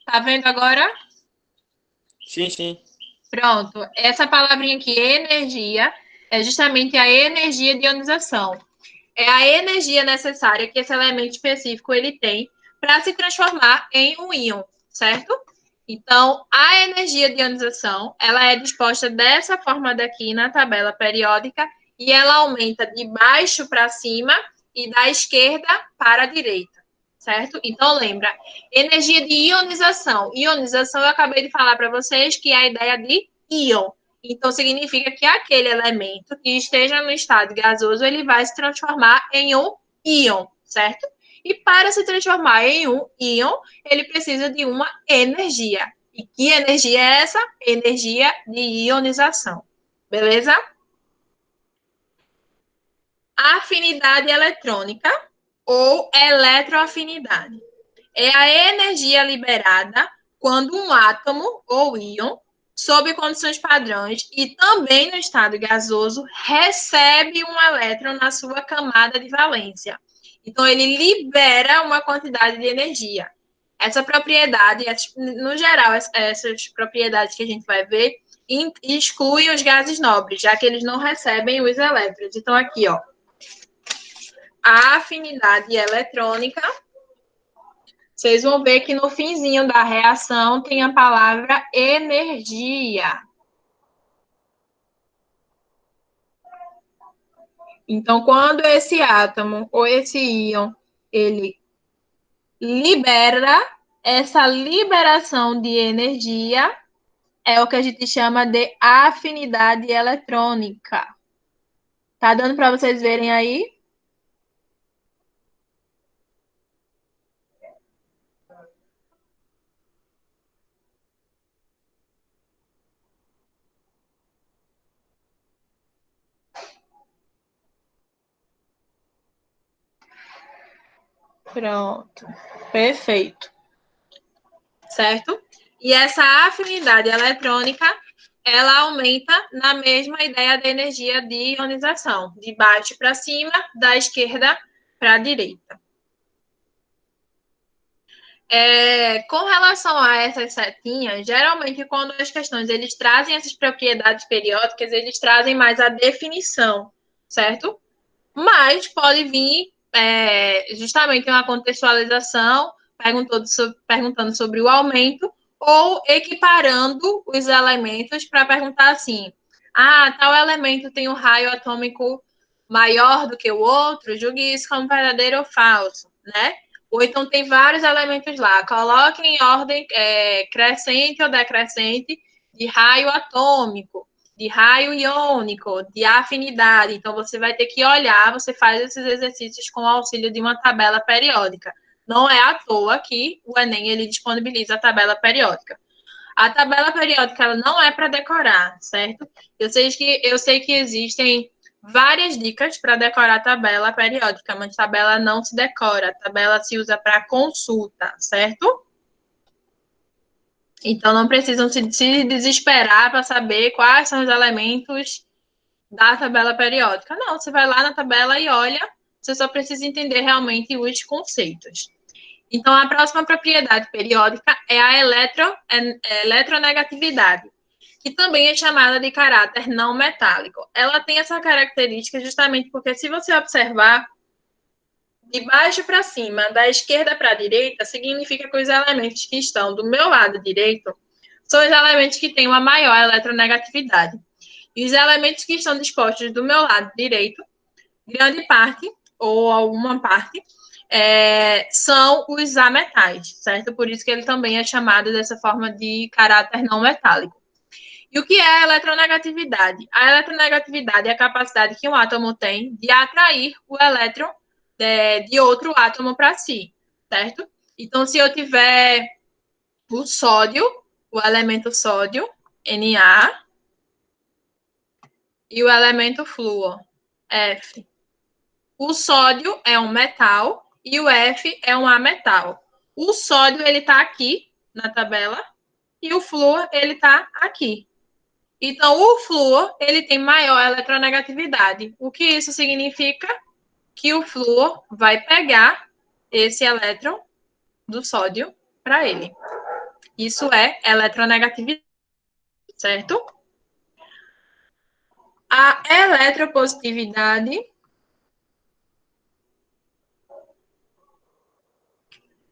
Tá vendo agora? Sim, sim. Pronto. Essa palavrinha aqui, energia, é justamente a energia de ionização. É a energia necessária que esse elemento específico ele tem para se transformar em um íon, certo? Então, a energia de ionização, ela é disposta dessa forma daqui na tabela periódica e ela aumenta de baixo para cima e da esquerda para a direita, certo? Então, lembra, energia de ionização. Ionização, eu acabei de falar para vocês que é a ideia de íon. Então, significa que aquele elemento que esteja no estado gasoso, ele vai se transformar em um íon, certo? E para se transformar em um íon, ele precisa de uma energia. E que energia é essa? Energia de ionização. Beleza? Afinidade eletrônica ou eletroafinidade. É a energia liberada quando um átomo ou íon, sob condições padrões e também no estado gasoso, recebe um elétron na sua camada de valência. Então, ele libera uma quantidade de energia. Essa propriedade, no geral, essas propriedades que a gente vai ver, excluem os gases nobres, já que eles não recebem os elétrons. Então, aqui, ó, a afinidade eletrônica, vocês vão ver que no finzinho da reação tem a palavra energia. Então, quando esse átomo ou esse íon, ele libera, essa liberação de energia é o que a gente chama de afinidade eletrônica. Tá dando para vocês verem aí? Pronto. Perfeito. Certo? E essa afinidade eletrônica, ela aumenta na mesma ideia da energia de ionização, de baixo para cima, da esquerda para a direita. Com relação a essas setinhas, geralmente quando as questões eles trazem essas propriedades periódicas, eles trazem mais a definição, certo? Mas pode vir justamente uma contextualização, perguntando sobre o aumento, ou equiparando os elementos para perguntar assim, tal elemento tem um raio atômico maior do que o outro, julgue isso como verdadeiro ou falso, né? Ou então tem vários elementos lá, coloque em ordem crescente ou decrescente de raio atômico, de raio iônico, de afinidade. Então, você vai ter que olhar, você faz esses exercícios com o auxílio de uma tabela periódica. Não é à toa que o Enem ele disponibiliza a tabela periódica. A tabela periódica ela não é para decorar, certo? Eu sei que existem várias dicas para decorar a tabela periódica, mas tabela não se decora, a tabela se usa para consulta, certo? Então não precisam se desesperar para saber quais são os elementos da tabela periódica. Não, você vai lá na tabela e olha, você só precisa entender realmente os conceitos. Então, a próxima propriedade periódica é a eletronegatividade, que também é chamada de caráter não metálico. Ela tem essa característica justamente porque, se você observar, de baixo para cima, da esquerda para a direita, significa que os elementos que estão do meu lado direito são os elementos que têm uma maior eletronegatividade. E os elementos que estão dispostos do meu lado direito, grande parte, ou alguma parte, são os ametais, certo? Por isso que ele também é chamado dessa forma de caráter não metálico. E o que é a eletronegatividade? A eletronegatividade é a capacidade que um átomo tem de atrair o elétron de outro átomo para si, certo? Então, se eu tiver o sódio, o elemento sódio, Na, e o elemento flúor, F. O sódio é um metal e o F é um ametal. O sódio, ele está aqui na tabela e o flúor, ele está aqui. Então, o flúor, ele tem maior eletronegatividade. O que isso significa? Que o flúor vai pegar esse elétron do sódio para ele. Isso é eletronegatividade, certo? A eletropositividade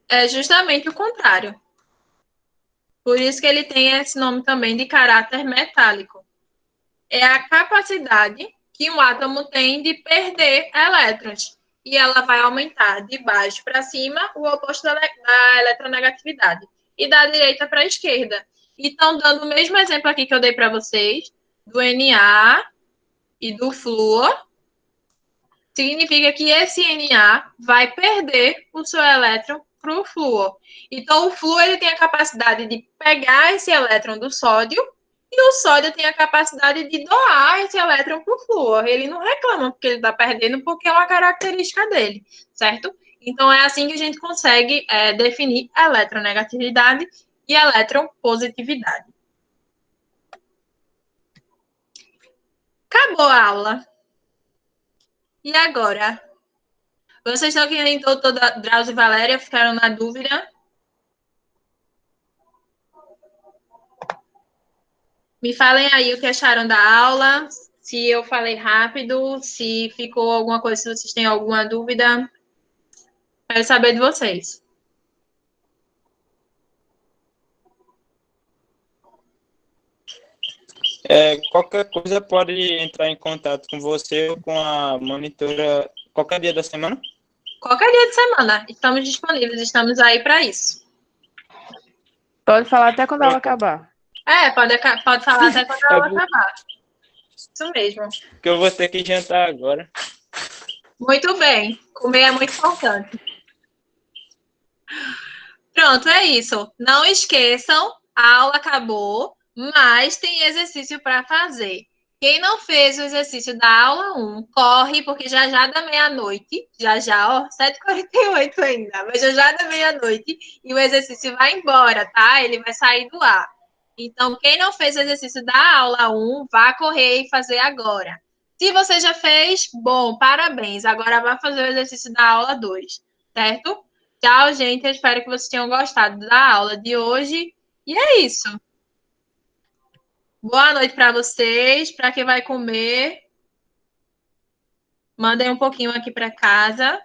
é justamente o contrário. Por isso que ele tem esse nome também de caráter metálico. É a capacidade que um átomo tem de perder elétrons. E ela vai aumentar de baixo para cima o oposto da eletronegatividade. E da direita para a esquerda. Então, dando o mesmo exemplo aqui que eu dei para vocês, do Na e do flúor, significa que esse Na vai perder o seu elétron para o flúor. Então, o flúor ele tem a capacidade de pegar esse elétron do sódio e o sódio tem a capacidade de doar esse elétron para o flúor. Ele não reclama porque ele está perdendo, porque é uma característica dele, certo? Então, é assim que a gente consegue definir eletronegatividade e eletropositividade. Acabou a aula. E agora? Vocês estão aqui, doutor Drauzio e Valéria, ficaram na dúvida? Me falem aí o que acharam da aula, se eu falei rápido, se ficou alguma coisa, se vocês têm alguma dúvida. Quero saber de vocês. Qualquer coisa pode entrar em contato com você ou com a monitora qualquer dia da semana? Qualquer dia de semana, estamos disponíveis, estamos aí para isso. Pode falar até quando ela acabar. Pode falar até quando ela acabar. Isso mesmo. Porque eu vou ter que jantar agora. Muito bem. Comer é muito importante. Pronto, é isso. Não esqueçam, a aula acabou, mas tem exercício para fazer. Quem não fez o exercício da aula 1, corre, porque já da meia-noite, ó, 7h48 ainda, mas já da meia-noite, e o exercício vai embora, tá? Ele vai sair do ar. Então, quem não fez o exercício da aula 1, vá correr e fazer agora. Se você já fez, bom, parabéns. Agora vá fazer o exercício da aula 2, certo? Tchau, gente. Eu espero que vocês tenham gostado da aula de hoje. E é isso. Boa noite para vocês. Para quem vai comer, mandem um pouquinho aqui para casa.